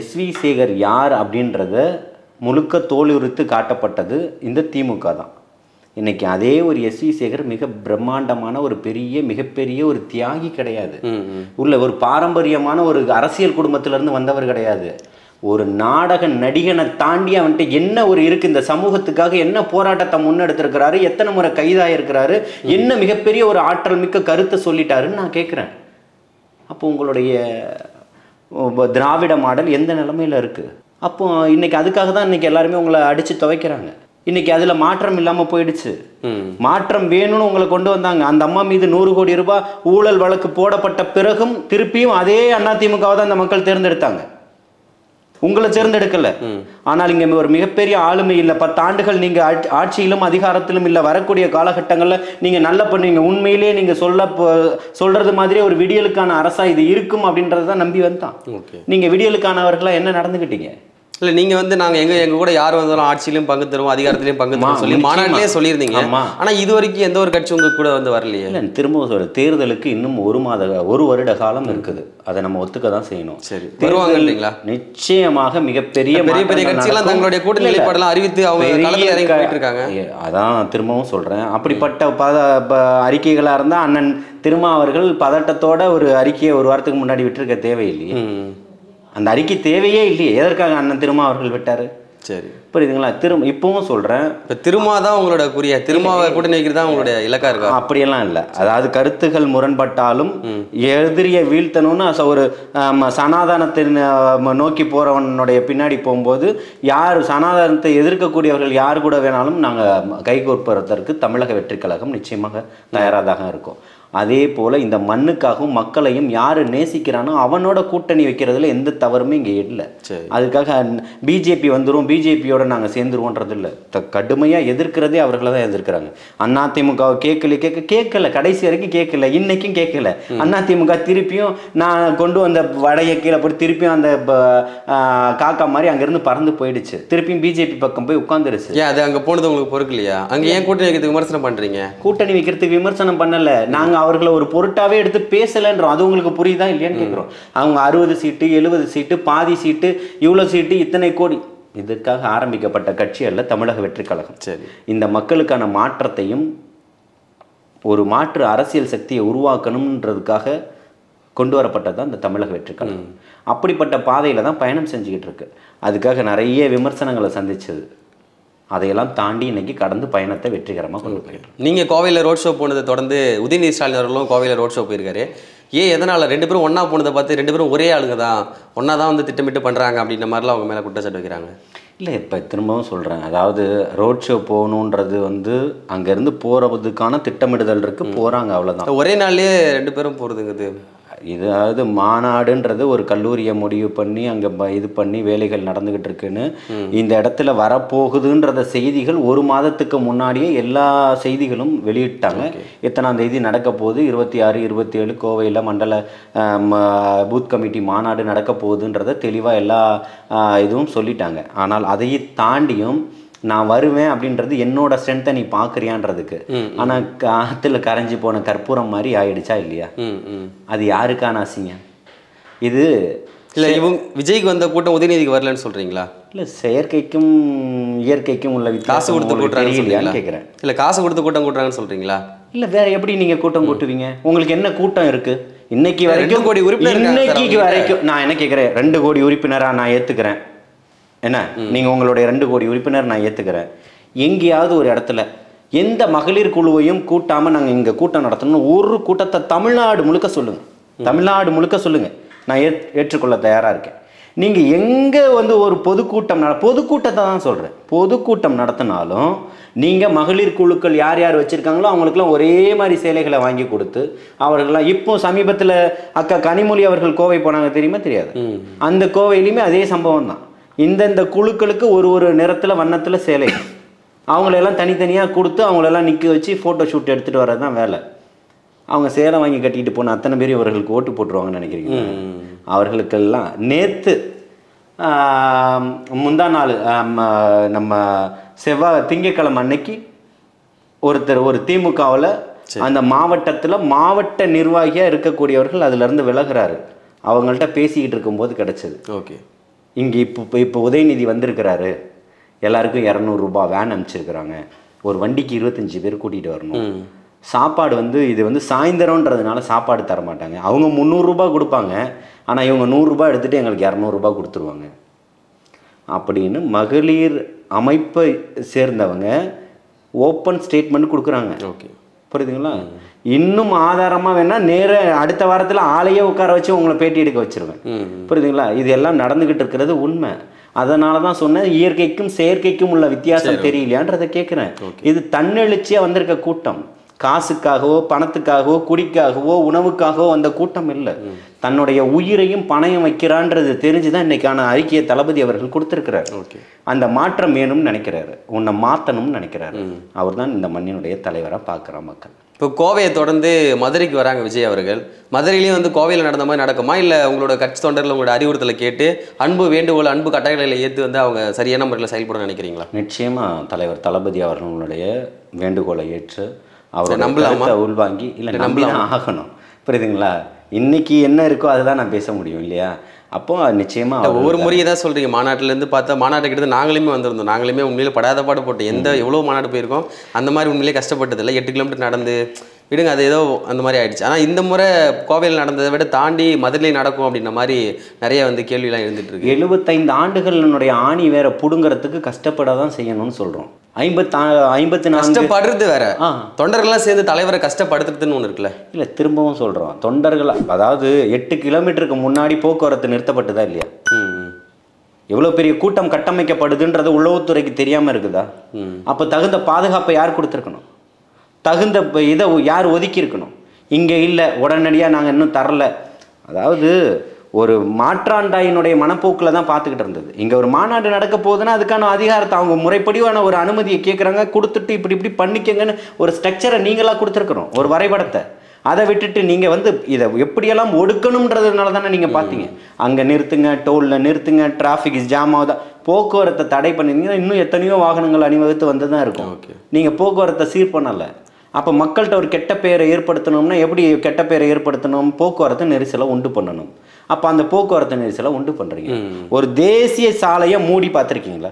SV சேகர் யார் அப்படின்றத முழுக்க தோலுரித்து காட்டப்பட்டது இந்த திமுக தான். இன்னைக்கு அதே ஒரு SV சேகர் மிக பிரம்மாண்டமான ஒரு மிகப்பெரிய ஒரு தியாகி கிடையாது, உள்ள ஒரு பாரம்பரியமான ஒரு அரசியல் குடும்பத்திலேருந்து வந்தவர் கிடையாது. ஒரு நாடக நடிகனை தாண்டி அவன்கிட்ட என்ன ஒரு இருக்குது, இந்த சமூகத்துக்காக என்ன போராட்டத்தை முன்னெடுத்திருக்கிறாரு, எத்தனை முறை கைதாயிருக்கிறாரு, என்ன மிகப்பெரிய ஒரு ஆற்றல் மிக்க கருத்தை சொல்லிட்டாருன்னு நான் கேட்குறேன். அப்போ உங்களுடைய திராவிட மாடல் எந்த நிலைமையில் இருக்குது? அப்போ இன்னைக்கு அதுக்காக தான் இன்னைக்கு எல்லாருமே உங்களை அடித்து துவைக்கிறாங்க. இன்னைக்கு அதில் மாற்றம் இல்லாமல் போயிடுச்சு. மாற்றம் வேணும்னு உங்களை கொண்டு வந்தாங்க. அந்த அம்மா மீது 100 கோடி ரூபாய் ஊழல் வழக்கு போடப்பட்ட பிறகும் திருப்பியும் அதே அதிமுகவை தான் அந்த மக்கள் தேர்ந்தெடுத்தாங்க, உங்களை தேர்ந்தெடுக்கல. ஆனால் இங்க ஒரு மிகப்பெரிய ஆளுமை இல்லை, 10 ஆண்டுகள் நீங்க ஆட்சியிலும் அதிகாரத்திலும் இல்லை, வரக்கூடிய காலகட்டங்களில் நீங்க நல்ல பண்ணுவீங்க, உண்மையிலேயே நீங்க சொல்றது மாதிரி ஒரு விடியலுக்கான அரசா இது இருக்கும் அப்படின்றத நம்பி வந்தான். நீங்க விடியலுக்கானவர்களா என்ன நடந்துக்கிட்டீங்க? இல்லை நீங்கள் வந்து நாங்கள் எங்கள் கூட யார் வந்தாலும் ஆட்சியிலையும் பங்கு தருவோம், அதிகாரத்திலையும் பங்கு தருவோம் சொல்லி மாநாட்டிலே சொல்லியிருந்தீங்க. ஆனால் இது வரைக்கும் எந்த ஒரு கட்சி உங்களுக்கு கூட வந்து வரலையே. இல்லை, திரும்ப சொல்ற தேர்தலுக்கு இன்னும் ஒரு வருட காலம் இருக்குது. அதை நம்ம ஒத்துக்க தான் செய்யணும். சரி, வருவாங்கன்றீங்களா? நிச்சயமாக மிகப்பெரிய பெரிய கட்சியெல்லாம் தங்களுடைய கூட்டணி நிலைப்பாடெல்லாம் அறிவித்து அவங்க களத்தில் இறங்கி போயிட்டு இருக்காங்க. அதான் திரும்பவும் சொல்கிறேன், அப்படிப்பட்ட அறிக்கைகளாக இருந்தால் அண்ணன் திருமாவர்கள் பதட்டத்தோட ஒரு அறிக்கையை ஒரு வாரத்துக்கு முன்னாடி விட்டுருக்க தேவையில்லையே. அந்த அறிக்கை தேவையே இல்லையே. எதற்காக அண்ணன் திருமாவர்கள் விட்டார்? சரி, புரியுதுங்களா? இப்பவும் சொல்கிறேன், இப்போ திருமா தான் உங்களோட திருமாவை கூட்டணி வைக்கிறது தான் உங்களுடைய இலக்கா இருக்கா? அப்படியெல்லாம் இல்லை. அதாவது கருத்துகள் முரண்பட்டாலும் எதிரியை வீழ்த்தணும்னு ஒரு சனாதனத்தை நோக்கி போகிறவனுடைய பின்னாடி போகும்போது யார் சனாதனத்தை எதிர்க்கக்கூடியவர்கள் யார் கூட வேணாலும் நாங்கள் கைகோர்ப்பதற்கு தமிழக வெற்றி கழகம் நிச்சயமாக தயாராக தான் இருக்கும். அதே போல் இந்த மண்ணுக்காகவும் மக்களையும் யார் நேசிக்கிறானோ அவனோட கூட்டணி வைக்கிறதுல எந்த தவறுமே இங்கே இல்லை. அதுக்காக பிஜேபி வந்துடும், பிஜேபியோட நாங்கள் சேர்ந்துருவோன்றது இல்லை. கடுமையாக எதிர்க்கிறதே அவர்களை தான் எதிர்க்கிறாங்க. அதிமுக கேட்கல, கடைசி வரைக்கும் கேட்கல, இன்னைக்கும் கேட்கல. அதிமுக திருப்பியும் நான் கொண்டு வந்த வடையை கீழே போட்டு திருப்பியும் அந்த காக்கா மாதிரி அங்கேருந்து பறந்து போயிடுச்சு. திருப்பியும் பிஜேபி பக்கம் போய் உட்காந்துருச்சு. ஏன் அது அங்கே போனது உங்களுக்கு பொறுக்கலையா? அங்கே ஏன் கூட்டணி வைக்கிறதுக்கு விமர்சனம் பண்ணுறீங்க? கூட்டணி வைக்கிறதுக்கு விமர்சனம் பண்ணலை, நாங்கள் அவர்களை ஒரு பொருட்டாவே எடுத்து பேசலன்றோம். அது உங்களுக்கு புரியுதா இல்லையான்னு கேட்குறோம். அவங்க 60 சீட்டு 70 சீட்டு பாதி சீட்டு இவ்வளோ சீட்டு இத்தனை கோடி, இதற்காக ஆரம்பிக்கப்பட்ட கட்சி அல்ல தமிழக வெற்றி கழகம். சரி, இந்த மக்களுக்கான மாற்றத்தையும் ஒரு மாற்று அரசியல் சக்தியை உருவாக்கணுன்றதுக்காக கொண்டு வரப்பட்டது தான் இந்த தமிழக வெற்றி கழகம். அப்படிப்பட்ட பாதையில் தான் பயணம் செஞ்சுக்கிட்டு இருக்கு. அதுக்காக நிறைய விமர்சனங்களை சந்திச்சது. அதையெல்லாம் தாண்டி இன்னைக்கு கடந்து பயணத்தை வெற்றிகரமாக கொண்டு போயிட்டு. நீங்கள் கோவையில் ரோட் ஷோ போனதை தொடர்ந்து உதயநிதி ஸ்டாலின் அவர்களும் கோவையில் ரோட் ஷோ போயிருக்காரு. எதனால் 2 பேரும் ஒன்றா போனதை பார்த்து 2 பேரும் ஒரே ஆளுங்க தான், ஒன்றா தான் வந்து திட்டமிட்டு பண்ணுறாங்க அப்படின்ற மாதிரிலாம் அவங்க மேலே குற்றச்சாட்டு வைக்கிறாங்க? இல்லை, இப்போ திரும்பவும் சொல்கிறேன், அதாவது ரோட் ஷோ போகணுன்றது அங்கேருந்து போகிறதுக்கான திட்டமிடுதல் இருக்குது, போகிறாங்க, அவ்வளோதான். ஒரே நாள்லேயே 2 பேரும் போகிறதுங்கிறது இதாவது மாநாடுன்றது ஒரு கல்லூரியை முடிவு பண்ணி அங்கே இது பண்ணி வேலைகள் நடந்துக்கிட்டு இருக்குன்னு இந்த இடத்துல வரப்போகுதுன்றத செய்திகள் 1 மாதத்துக்கு முன்னாடியே எல்லா செய்திகளும் வெளியிட்டாங்க. எத்தனாம் தேதி நடக்க போகுது, 26 27 கோவையில் மண்டல பூத் கமிட்டி மாநாடு நடக்க போகுதுன்றத தெளிவாக எல்லா இதுவும் சொல்லிட்டாங்க. ஆனால் அதையே தாண்டியும் நான் வருவேன் அப்படின்றது என்னோட ஸ்ட்ரென்த்தை நீ பார்க்குறியான்றதுக்கு. ஆனால் காற்றுல கரைஞ்சி போன கற்பூரம் மாதிரி ஆயிடுச்சா இல்லையா? அது யாருக்கான அசிங்கம் இது? இல்லை, இவங்க விஜய்க்கு வந்த கூட்டம் உதயநிதிக்கு வரலன்னு சொல்கிறீங்களா? இல்லை, செயற்கைக்கும் இயற்கைக்கும் உள்ள காசு கொடுத்து கூட்டுறாங்கன்னு கேட்குறேன். இல்லை, காசு கொடுத்து கூட்டம் கூட்டுறாங்கன்னு சொல்கிறீங்களா? இல்லை, வேற எப்படி நீங்கள் கூட்டம் கூட்டுவீங்க? உங்களுக்கு என்ன கூட்டம் இருக்குது இன்னைக்கு வரைக்கும்? 2 கோடி உறுப்பினர் இன்னைக்கு வரைக்கும் நான் என்ன கேட்குறேன், 2 கோடி உறுப்பினராக நான் ஏற்றுக்கிறேன். என்ன, நீங்கள் உங்களுடைய 2 கோடி உறுப்பினர் நான் ஏற்றுக்கிறேன். எங்கேயாவது ஒரு இடத்துல எந்த மகளிர் குழுவையும் கூட்டாமல் நாங்கள் இங்கே கூட்டம் நடத்தணும்னு ஒரு கூட்டத்தை தமிழ்நாடு முழுக்க சொல்லுங்கள், தமிழ்நாடு முழுக்க சொல்லுங்கள், நான் ஏற்றுக்கொள்ள தயாராக இருக்கேன். நீங்கள் எங்கே ஒரு பொதுக்கூட்டத்தை தான் சொல்கிறேன், பொதுக்கூட்டம் நடத்தினாலும் நீங்கள் மகளிர் குழுக்கள் யார் யார் வச்சுருக்காங்களோ அவங்களுக்குலாம் ஒரே மாதிரி சேலைகளை வாங்கி கொடுத்து அவர்கள்லாம் இப்போ சமீபத்தில் அக்கா கனிமொழி அவர்கள் கோவை போனாங்க, தெரியுமா தெரியாது? அந்த கோவையிலையுமே அதே சம்பவம் தான். இந்த குழுக்களுக்கு ஒரு நிறத்தில் வண்ணத்தில் சேலை, அவங்களெல்லாம் தனித்தனியாக கொடுத்து அவங்களெல்லாம் நிற்க வச்சு ஃபோட்டோ ஷூட் எடுத்துகிட்டு வர்றது தான் வேலை. அவங்க சேலை வாங்கி கட்டிக்கிட்டு போன அத்தனை பேர் இவர்களுக்கு ஓட்டு போட்டுருவாங்கன்னு நினைக்கிறீங்க? அவர்களுக்கெல்லாம் நேற்று முந்தா நாள் நம்ம திங்கட்கிழமை அன்னைக்கு ஒருத்தர் ஒரு திமுகவில் அந்த மாவட்டத்தில் மாவட்ட நிர்வாகியாக இருக்கக்கூடியவர்கள் அதுலேருந்து விலகிறாரு. அவங்கள்ட்ட பேசிக்கிட்டு இருக்கும்போது கிடச்சிது. ஓகே, இங்கே இப்போ உதயநிதி வந்திருக்கிறாரு, எல்லாருக்கும் 200 ரூபாய் வேன் அனுப்பிச்சிருக்கிறாங்க, ஒரு வண்டிக்கு 25 பேர் கூட்டிகிட்டு வரணும், சாப்பாடு இது சாயந்தரம்ன்றதுனால சாப்பாடு தர மாட்டாங்க, அவங்க 300 ரூபாய் கொடுப்பாங்க, ஆனால் இவங்க 100 ரூபாய் எடுத்துகிட்டு எங்களுக்கு 200 ரூபாய் கொடுத்துருவாங்க அப்படின்னு மகளிர் அமைப்பை சேர்ந்தவங்க ஓப்பன் ஸ்டேட்மெண்ட் கொடுக்குறாங்க. ஓகே, புரியுதுங்களா? இன்னும் ஆதாரமாக வேணால் நேராக அடுத்த வாரத்தில் ஆளையே உட்கார வச்சு உங்களை பேட்டி எடுக்க வச்சுருவேன். புரியுதுங்களா? இது எல்லாம் நடந்துக்கிட்டு இருக்கிறது உண்மை. அதனால தான் சொன்னேன், இயற்கைக்கும் செயற்கைக்கும் உள்ள வித்தியாசம் தெரியலையான்றதை கேட்குறேன். இது தன்னெழுச்சியாக வந்திருக்க கூட்டம். காசுக்காகவோ பணத்துக்காகவோ குடிக்காகவோ உணவுக்காகவோ வந்த கூட்டம் இல்லை. தன்னுடைய உயிரையும் பணயம் வைக்கிறான்றது தெரிஞ்சுதான் இன்னைக்கான அறிக்கையை தளபதி அவர்கள் கொடுத்திருக்கிறார். அந்த மாற்றம் வேணும்னு நினைக்கிறாரு, உன்னை மாற்றணும்னு நினைக்கிறாரு. அவர் தான் இந்த மண்ணினுடைய தலைவராக பார்க்குற மக்கள். இப்போ கோவையை தொடர்ந்து மதுரைக்கு வராங்க விஜய் அவர்கள். மதுரையிலையும் வந்து கோவையில் நடந்த மாதிரி நடக்குமா, இல்லை உங்களோட கட்சி தொண்டர்கள் உங்களோட அறிவுறுத்தலை கேட்டு அன்பு வேண்டுகோள் அன்பு கட்டளைகளை ஏற்று வந்து அவங்க சரியான முறையில் செயல்பட நினைக்கிறீங்களா? நிச்சயமாக தலைவர் தளபதி அவர்களுடைய வேண்டுகோளை ஏற்று அவர் நம்பலாமா உள்வாங்கி இல்லை நம்பலாம் ஆகணும். புரியுதுங்களா? இன்னைக்கு என்ன இருக்கோ அதுதான் நான் பேச முடியும் இல்லையா? அப்போ நிச்சயமாக ஒவ்வொரு முறையை தான் சொல்கிறீங்க. மாநாட்டிலேருந்து பார்த்தா மாநாட்டுக்கு கிட்ட நாங்களுமே வந்திருந்தோம். நாங்களுமே உண்மையிலே படாத பாடு போட்டோம். எவ்வளோ மாநாடு போயிருக்கோம், அந்த மாதிரி உண்மையிலே கஷ்டப்பட்டதில்லை. 8 கிலோமீட்டர் நடந்து விடுங்க, அது ஏதோ அந்த மாதிரி ஆயிடுச்சு. ஆனால் இந்த முறை கோவையில் நடந்ததை விட தாண்டி மதுரையில் நடக்கும் அப்படின்ற மாதிரி நிறைய வந்து கேள்வியெல்லாம் எழுந்துட்டு இருக்கு. 75 ஆண்டுகளினுடைய ஆணி வேற புடுங்கிறதுக்கு கஷ்டப்பட தான் செய்யணும்னு சொல்கிறோம். 54 கஷ்டப்படுறது வேற, தொண்டர்கள்லாம் சேர்ந்து தலைவரை கஷ்டப்படுத்துறதுன்னு ஒன்று இருக்குல்ல. இல்லை, திரும்பவும் சொல்கிறோம், தொண்டர்கள் அதாவது 8 கிலோமீட்டருக்கு முன்னாடி போக்குவரத்து நிறுத்தப்பட்டுதா இல்லையா? எவ்வளோ பெரிய கூட்டம் கட்டமைக்கப்படுதுன்றது உளவுத்துறைக்கு தெரியாமல் இருக்குதா? அப்போ தகுந்த பாதுகாப்பை யார் கொடுத்துருக்கணும்? தகுந்த இதை யார் ஒதுக்கி இருக்கணும்? இங்கே இல்லை, உடனடியாக நாங்கள் இன்னும் தரல. அதாவது ஒரு மாற்றாண்டாயினுடைய மனப்போக்கில் தான் பார்த்துக்கிட்டு இருந்தது. இங்கே ஒரு மாநாடு நடக்க போகுதுன்னா அதுக்கான அதிகாரத்தை அவங்க முறைப்படியான ஒரு அனுமதியை கேட்குறாங்க, கொடுத்துட்டு இப்படி பண்ணிக்கங்கன்னு ஒரு ஸ்ட்ரக்சரை நீங்களாக கொடுத்துருக்குறோம், ஒரு வரைபடத்தை. அதை விட்டுட்டு நீங்கள் வந்து இதை எப்படியெல்லாம் ஒடுக்கணுன்றதுனால தானே நீங்கள் பார்த்தீங்க. அங்கே நிறுத்துங்க, டோலில் நிறுத்துங்க, டிராஃபிக் ஜாம் ஆகுதா, போக்குவரத்தை தடை பண்ணிருந்தீங்கன்னா இன்னும் எத்தனையோ வாகனங்கள் அணிவகுத்து வந்து தான் இருக்கும். நீங்கள் போக்குவரத்தை சீர் பண்ணலை. அப்போ மக்கள்கிட்ட ஒரு கெட்ட பெயரை ஏற்படுத்தணும்னா எப்படி கெட்ட பெயரை ஏற்படுத்தணும்? போக்குவரத்து நெரிசலை உண்டு பண்ணணும். அப்போ அந்த போக்குவரத்து நெரிசலை உண்டு பண்ணுறீங்க. ஒரு தேசிய சாலையை மூடி பார்த்துருக்கீங்களா?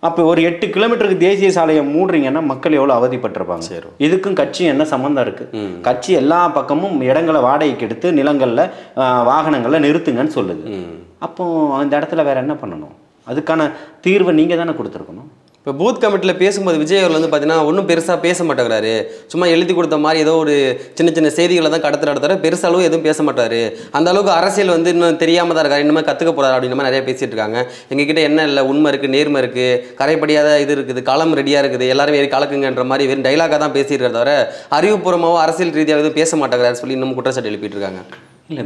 அப்போ ஒரு 8 கிலோமீட்டருக்கு தேசிய சாலையை மூடுறீங்கன்னா மக்கள் எவ்வளோ அவதிப்பட்டிருப்பாங்க. இதுக்கும் கட்சி என்ன சம்மந்தம் இருக்குது? கட்சி எல்லா பக்கமும் இடங்களை வாடகைக்கு எடுத்து நிலங்களில் வாகனங்களில் நிறுத்துங்கன்னு சொல்லுது. அப்போ அந்த இடத்துல வேற என்ன பண்ணணும்? அதுக்கான தீர்வை நீங்கள் தானே கொடுத்துருக்கணும். இப்போ பூத் கமிட்டியில் பேசும்போது விஜய் அவர்கள் வந்து பார்த்தீங்கன்னா ஒன்றும் பெருசாக பேச மாட்டேங்கிறாரு. சும்மா எழுதி கொடுத்த மாதிரி ஏதோ ஒரு சின்ன செய்திகளை தான் நடத்துறாரு. பெருசளவு எதுவும் பேச மாட்டாரு. அந்த அளவுக்கு அரசியல் வந்து இன்னும் தெரியாமல் தான் இருக்காரு, இன்னும் கற்றுக்க போகிறாரு அப்படின்ற மாதிரி நிறைய பேசிட்டு இருக்காங்க. எங்ககிட்ட என்ன இல்லை, உண்மை இருக்குது, நேர்மை இருக்குது, கரைப்படியாத இது இருக்குது, களம் ரெடியாக இருக்குது, எல்லாரும் ஏறி கலக்குங்கன்ற மாதிரி வெறும் டைலாக தான் பேசிட்டு தவிர அறிவுபூர்வமாகவும் அரசியல் ரீதியாக எதுவும் பேச மாட்டேங்கிறாரு சொல்லி இன்னும் குற்றச்சாட்டு எழுப்பிட்டு இருக்காங்க. இல்லை,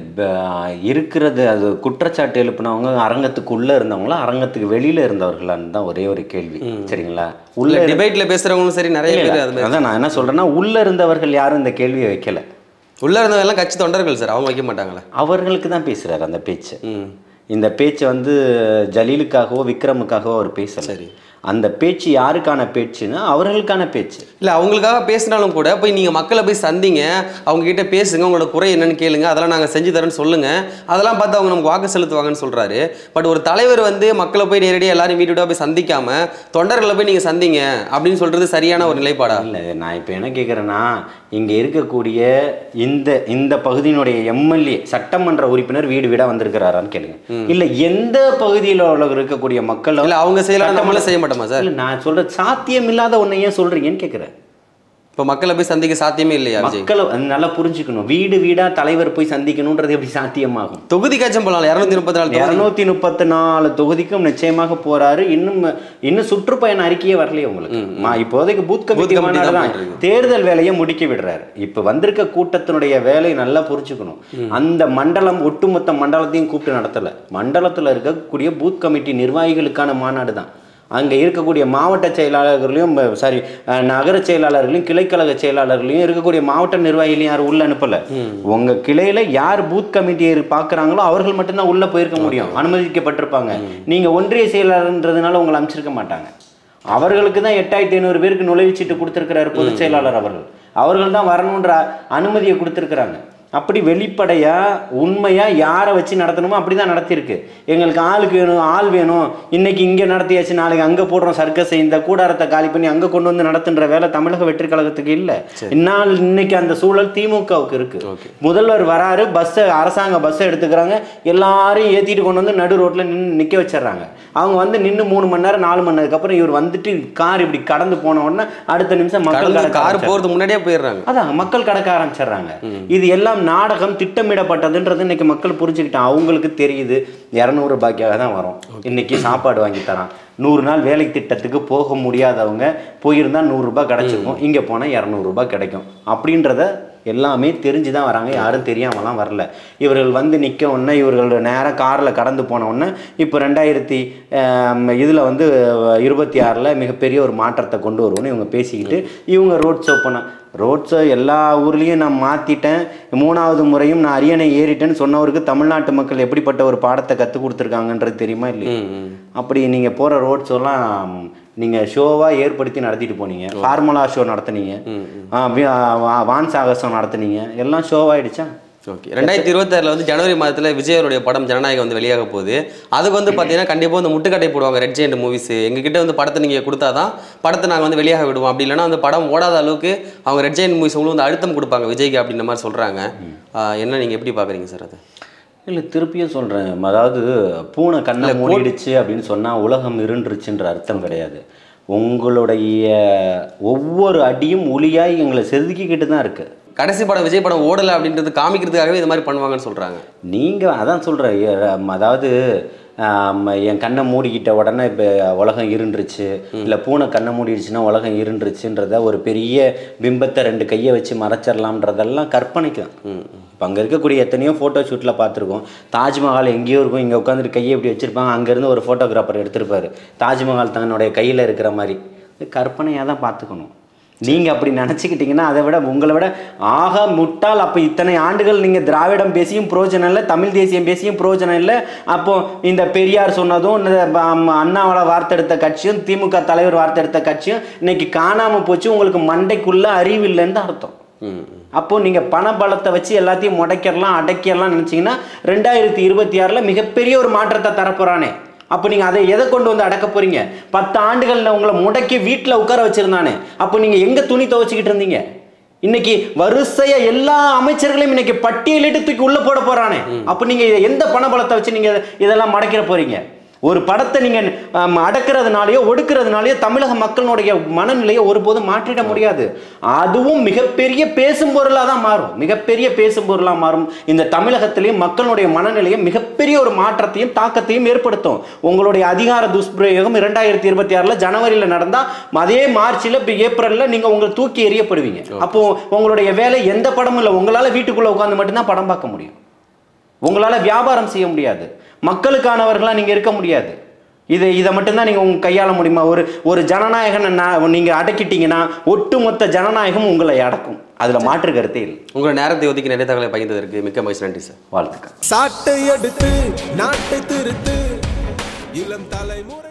இருக்கிறது அது குற்றச்சாட்டு எழுப்பினவங்க அரங்கத்துக்குள்ளே இருந்தவங்களா அரங்கத்துக்கு வெளியில் இருந்தவர்களான்னு தான் ஒரே ஒரு கேள்வி. சரிங்களா? உள்ள டிபேட்டில் பேசுகிறவங்களும் சரி நிறைய பேர். அதான் நான் என்ன சொல்கிறேன்னா, உள்ளே இருந்தவர்கள் யாரும் இந்த கேள்வியை வைக்கல. உள்ளே இருந்தவங்கெல்லாம் கட்சி தொண்டர்கள் சார், அவங்க வைக்க மாட்டாங்களே. அவர்களுக்கு தான் பேசுகிறாரு அந்த பேச்சு. இந்த பேச்சை வந்து ஜலீலுக்காகவோ விக்ரமுக்காகவோ அவர் பேசல. சரி, அந்த பேச்சு யாருக்கான பேச்சுன்னா அவர்களுக்கான பேச்சு. இல்லை, அவங்களுக்காக பேசினாலும் கூட போய் நீங்கள் மக்களை போய் சந்திங்க, அவங்ககிட்ட பேசுங்க, உங்களோட குறை என்னன்னு கேளுங்க, அதெல்லாம் நாங்கள் செஞ்சு தரேன்னு சொல்லுங்கள், அதெல்லாம் பார்த்து அவங்க நமக்கு வாக்கு செலுத்துவாங்கன்னு சொல்கிறாரு. பட் ஒரு தலைவர் வந்து மக்களை போய் நேரடியாக எல்லாரும் வீட்டு போய் சந்திக்காமல் தொண்டர்களை போய் நீங்கள் சந்திங்க அப்படின்னு சொல்கிறது சரியான ஒரு நிலைப்பாடா? இல்லை, நான் இப்போ என்ன கேட்குறேன்னா, இங்கே இருக்கக்கூடிய இந்த பகுதியினுடைய எம்எல்ஏ சட்டமன்ற உறுப்பினர் வீடு வீடாக வந்திருக்கிறாரான்னு கேளுங்க. இல்லை, எந்த பகுதியில் இருக்கக்கூடிய மக்கள் இல்லை அவங்க செய்யலாம், நம்மளே செய்ய மாட்டோம். நான் சொல்றது சாத்தியம் இல்லாத ஒன்னை ஏன் சொல்றீங்கன்னு கேட்கிறேன். இப்போ மக்களை போய் சந்திக்க சாத்தியமே இல்லையா? மக்களை நல்லா புரிஞ்சுக்கணும். வீடு வீடா தலைவர் போய் சந்திக்கணும்ன்றது எப்படி சாத்தியமாகும்? தொகுதி காட்சம் போலாம். 234 தொகுதிக்கும் நிச்சயமாக போறாரு. இன்னும் சுற்றுப்பயண அறிக்கையே வரலையே உங்களுக்கு. இப்போதைக்கு பூத் கமிட்டி தான் தேர்தல் வேலையை முடுக்கி விடுறாரு. இப்ப வந்திருக்க கூட்டத்தினுடைய வேலையை நல்லா புரிஞ்சுக்கணும். அந்த மண்டலம் ஒட்டுமொத்த மண்டலத்தையும் கூப்பிட்டு நடத்தல. மண்டலத்துல இருக்கக்கூடிய பூத் கமிட்டி நிர்வாகிகளுக்கான மாநாடு தான். அங்கே இருக்கக்கூடிய மாவட்ட செயலாளர்களையும் நகர செயலாளர்களையும் கிளைக்கழக செயலாளர்களையும் இருக்கக்கூடிய மாவட்ட நிர்வாகிகளையும் யாரும் உள்ள அனுப்பலை. உங்கள் கிளையில் யார் பூத் கமிட்டியை பார்க்குறாங்களோ அவர்கள் மட்டும்தான் உள்ளே போயிருக்க முடியும், அனுமதிக்கப்பட்டிருப்பாங்க. நீங்கள் ஒன்றிய செயலாளர்ன்றதுனால உங்களை அனுப்பிச்சிருக்க மாட்டாங்க. அவர்களுக்கு தான் 8500 பேருக்கு நுழைவுச்சீட்டு கொடுத்துருக்கிறாரு பொதுச் செயலாளர் அவர்கள் தான் வரணுன்ற அனுமதியை கொடுத்துருக்குறாங்க. அப்படி வெளிப்படையா உண்மையா யாரை வச்சு நடத்தணுமோ அப்படிதான் நடத்தியிருக்கு. எங்களுக்கு ஆள் வேணும், இன்னைக்கு இங்கே நடத்தியாச்சு, நாளைக்கு அங்கே போடுறோம் சர்க்கஸ், இந்த கூடாரத்தை காலி பண்ணி அங்கே கொண்டு வந்து நடத்துன்ற வேலை தமிழக வெற்றி கழகத்துக்கு இல்லை. இன்னைக்கு அந்த சூழல் திமுகவுக்கு இருக்கு. முதல்வர் வராரு, அரசாங்க பஸ்ஸை எடுத்துக்கிறாங்க, எல்லாரையும் ஏற்றிட்டு கொண்டு வந்து நடு ரோட்டில் நிற்க வச்சிடறாங்க. அவங்க வந்து நின்று 3 மணி நேரம் 4 மணி நேரத்துக்கு அப்புறம் இவர் வந்துட்டு கார் இப்படி கடந்து போன உடனே அடுத்த நிமிஷம் மக்கள் கார் போகிறதுக்கு முன்னாடியே போயிடுறாங்க. அதான் மக்கள் கடக்க ஆரம்பிச்சிடுறாங்க. இது எல்லாம் நாடகம் திட்டமிடப்பட்டதுன்றது இன்னைக்கு மக்கள் புரிஞ்சுக்கிட்டான். அவங்களுக்கு தெரியுது 200 ரூபாய்க்காக தான் வரும், இன்னைக்கு சாப்பாடு வாங்கி தரான், 100 நாள் வேலை திட்டத்துக்கு போக முடியாதவங்க போயிருந்தால் 100 ரூபாய் கிடச்சிருக்கும், இங்கே போனால் 200 ரூபாய் கிடைக்கும் அப்படின்றத எல்லாமே தெரிஞ்சு தான் வராங்க. யாரும் தெரியாமலாம் வரல. இவர்கள் வந்து நிற்க உடனே இவர்கள் நேராக காரில் கடந்து போன உடனே இப்போ 2000 வந்து 26 மிகப்பெரிய ஒரு மாற்றத்தை கொண்டு வருவோன்னு இவங்க பேசிக்கிட்டு இவங்க ரோட் ஷோ எல்லா ஊர்லேயும் நான் மாற்றிட்டேன், 3வது முறையும் நான் அரியணை ஏறிட்டேன்னு சொன்னவருக்கு தமிழ்நாட்டு மக்கள் எப்படிப்பட்ட ஒரு பாடத்தை கற்றுக் கொடுத்துருக்காங்கன்றது தெரியுமா இல்லையா? அப்படி நீங்கள் போகிற ரோட் ஷோலாம் நீங்கள் ஷோவாக ஏற்படுத்தி நடத்திட்டு போனீங்க, ஃபார்முலா ஷோ நடத்துனீங்க, வான் சாகசம் நடத்துனீங்க, எல்லாம் ஷோவாயிடுச்சா? ஓகே. 2026 வந்து ஜனவரி மாதத்தில் விஜயருடைய படம் ஜனநாயகம் வந்து வெளியாக போகுது. அதுக்கு வந்து பார்த்தீங்கன்னா கண்டிப்பாக வந்து முட்டுக்கட்டை போடுவாங்க ரெட் ஜெயண்ட் மூவிஸ். எங்ககிட்ட வந்து படத்தை நீங்கள் கொடுத்தா தான் படத்தை நாங்கள் வந்து வெளியாக விடுவோம், அப்படி இல்லைன்னா அந்த படம் ஓடாத அளவுக்கு அவங்க ரெட் ஜெயண்ட் மூவிஸ் உங்களுக்கு வந்து அழுத்தம் கொடுப்பாங்க விஜய்க்கு அப்படின்ற மாதிரி சொல்கிறாங்க. என்ன நீங்கள் எப்படி பார்க்குறீங்க சார் அது? இல்லை, திருப்பியும் சொல்கிறேன், அதாவது பூனை கண்ணை மூடிடுச்சு அப்படின்னு சொன்னால் உலகம் இருண்டுருச்சுன்ற அர்த்தம் கிடையாது. உங்களுடைய ஒவ்வொரு அடியும் ஒளியாய் எங்களை செதுக்கிக்கிட்டு தான் இருக்குது. கடைசி படம் விஜய் படம் ஓடலை அப்படின்றது காமிக்கிறதுக்காகவே இது மாதிரி பண்ணுவாங்கன்னு சொல்கிறாங்க. நீங்கள் அதான் சொல்கிறேன், அதாவது என் கண்ணை மூடிக்கிட்ட உடனே இப்போ உலகம் இருண்டுருச்சு, இல்லை பூனை கண்ணை மூடிடுச்சுன்னா உலகம் இருண்டுருச்சுன்றத ஒரு பெரிய பிம்பத்தை 2 கையை வச்சு மறைச்சிடலாம்ன்றதெல்லாம் கற்பனைக்கு தான். இப்போ அங்கே இருக்கக்கூடிய எத்தனையோ ஃபோட்டோ ஷூட்டில் பார்த்துருக்கோம். தாஜ்மஹால் எங்கேயோ இருக்கும், இங்கே உட்காந்துட்டு கையை இப்படி வச்சுருப்பாங்க, அங்கேருந்து ஒரு ஃபோட்டோகிராஃபர் எடுத்திருப்பார் தாஜ்மஹால் தன்னுடைய கையில் இருக்கிற மாதிரி. கற்பனையாக தான் பார்த்துக்கணும். நீங்கள் அப்படி நினச்சிக்கிட்டிங்கன்னா அதை விட உங்களை விட ஆக முட்டால். அப்போ இத்தனை ஆண்டுகள் நீங்கள் திராவிடம் பேசியும் பிரயோஜனம் இல்லை, தமிழ் தேசியம் பேசியும் பிரயோஜனம் இல்லை. அப்போது இந்த பெரியார் சொன்னதும் இந்த அண்ணாவோட வார்த்தெடுத்த கட்சியும் திமுக தலைவர் வார்த்தெடுத்த கட்சியும் இன்னைக்கு காணாமல் போச்சு. உங்களுக்கு மண்டைக்குள்ளே அறிவு இல்லைன்னு அர்த்தம். அப்போது நீங்கள் பண பலத்தை வச்சு எல்லாத்தையும் முடைக்கிடலாம் அடக்கிடலாம் நினச்சிங்கன்னா 2026 மிகப்பெரிய ஒரு மாற்றத்தை தரப்போகிறானே. அப்போ நீங்கள் அதை எதை கொண்டு வந்து அடக்க போகிறீங்க? 10 ஆண்டுகளில் உங்களை முடக்கி வீட்டில் உட்கார வச்சுருந்தானே, அப்போ நீங்கள் எங்கே துணி துவைச்சிக்கிட்டு இருந்தீங்க? இன்னைக்கு வரிசையாக எல்லா அமைச்சர்களையும் இன்னைக்கு பட்டியலிட்டு தூக்கி உள்ளே போட போகிறானே. அப்போ நீங்கள் எந்த பண பலத்தை வச்சு நீங்கள் இதெல்லாம் மடக்கிற போகிறீங்க? ஒரு படத்தை நீங்கள் அடக்கிறதுனாலையோ ஒடுக்கிறதுனாலையோ தமிழக மக்களுடைய மனநிலையை ஒருபோதும் மாற்றிட முடியாது. அதுவும் மிகப்பெரிய பேசும் பொருளாக தான் மாறும், மிகப்பெரிய பேசும் பொருளாக மாறும். இந்த தமிழகத்திலையும் மக்களுடைய மனநிலையை மிகப்பெரிய ஒரு மாற்றத்தையும் தாக்கத்தையும் ஏற்படுத்தும். உங்களுடைய அதிகார துஷ்பிரயோகம் 2026 ஜனவரியில் நடந்தால் அதே மார்ச்சில் ஏப்ரலில் நீங்கள் உங்களை தூக்கி எறியப்படுவீங்க. அப்போ உங்களுடைய வேலை எந்த படமும் இல்லை. உங்களால் வீட்டுக்குள்ளே உட்காந்து மட்டும்தான் படம் பார்க்க முடியும். உங்களால் வியாபாரம் செய்ய முடியாது. மக்களுக்கானவர்களாக நீங்கள் இருக்க முடியாது. இதை மட்டும்தான் நீங்கள் உங்கள் கையாள முடியுமா? ஒரு ஜனநாயகனை நீங்கள் அடக்கிட்டீங்கன்னா ஒட்டுமொத்த ஜனநாயகம் உங்களை அடக்கும். அதில் மாற்று கருத்தே இல்லை. உங்களை நேரத்தை ஒதுக்கி நிறைய தகவலை பகிர்ந்ததற்கு மிக்க மகிழ்ச்சி. நன்றி சார். வாழ்த்துக்கள். சாட்டை எடுத்து நாட்டை திருத்து இளம் தலைமுறை.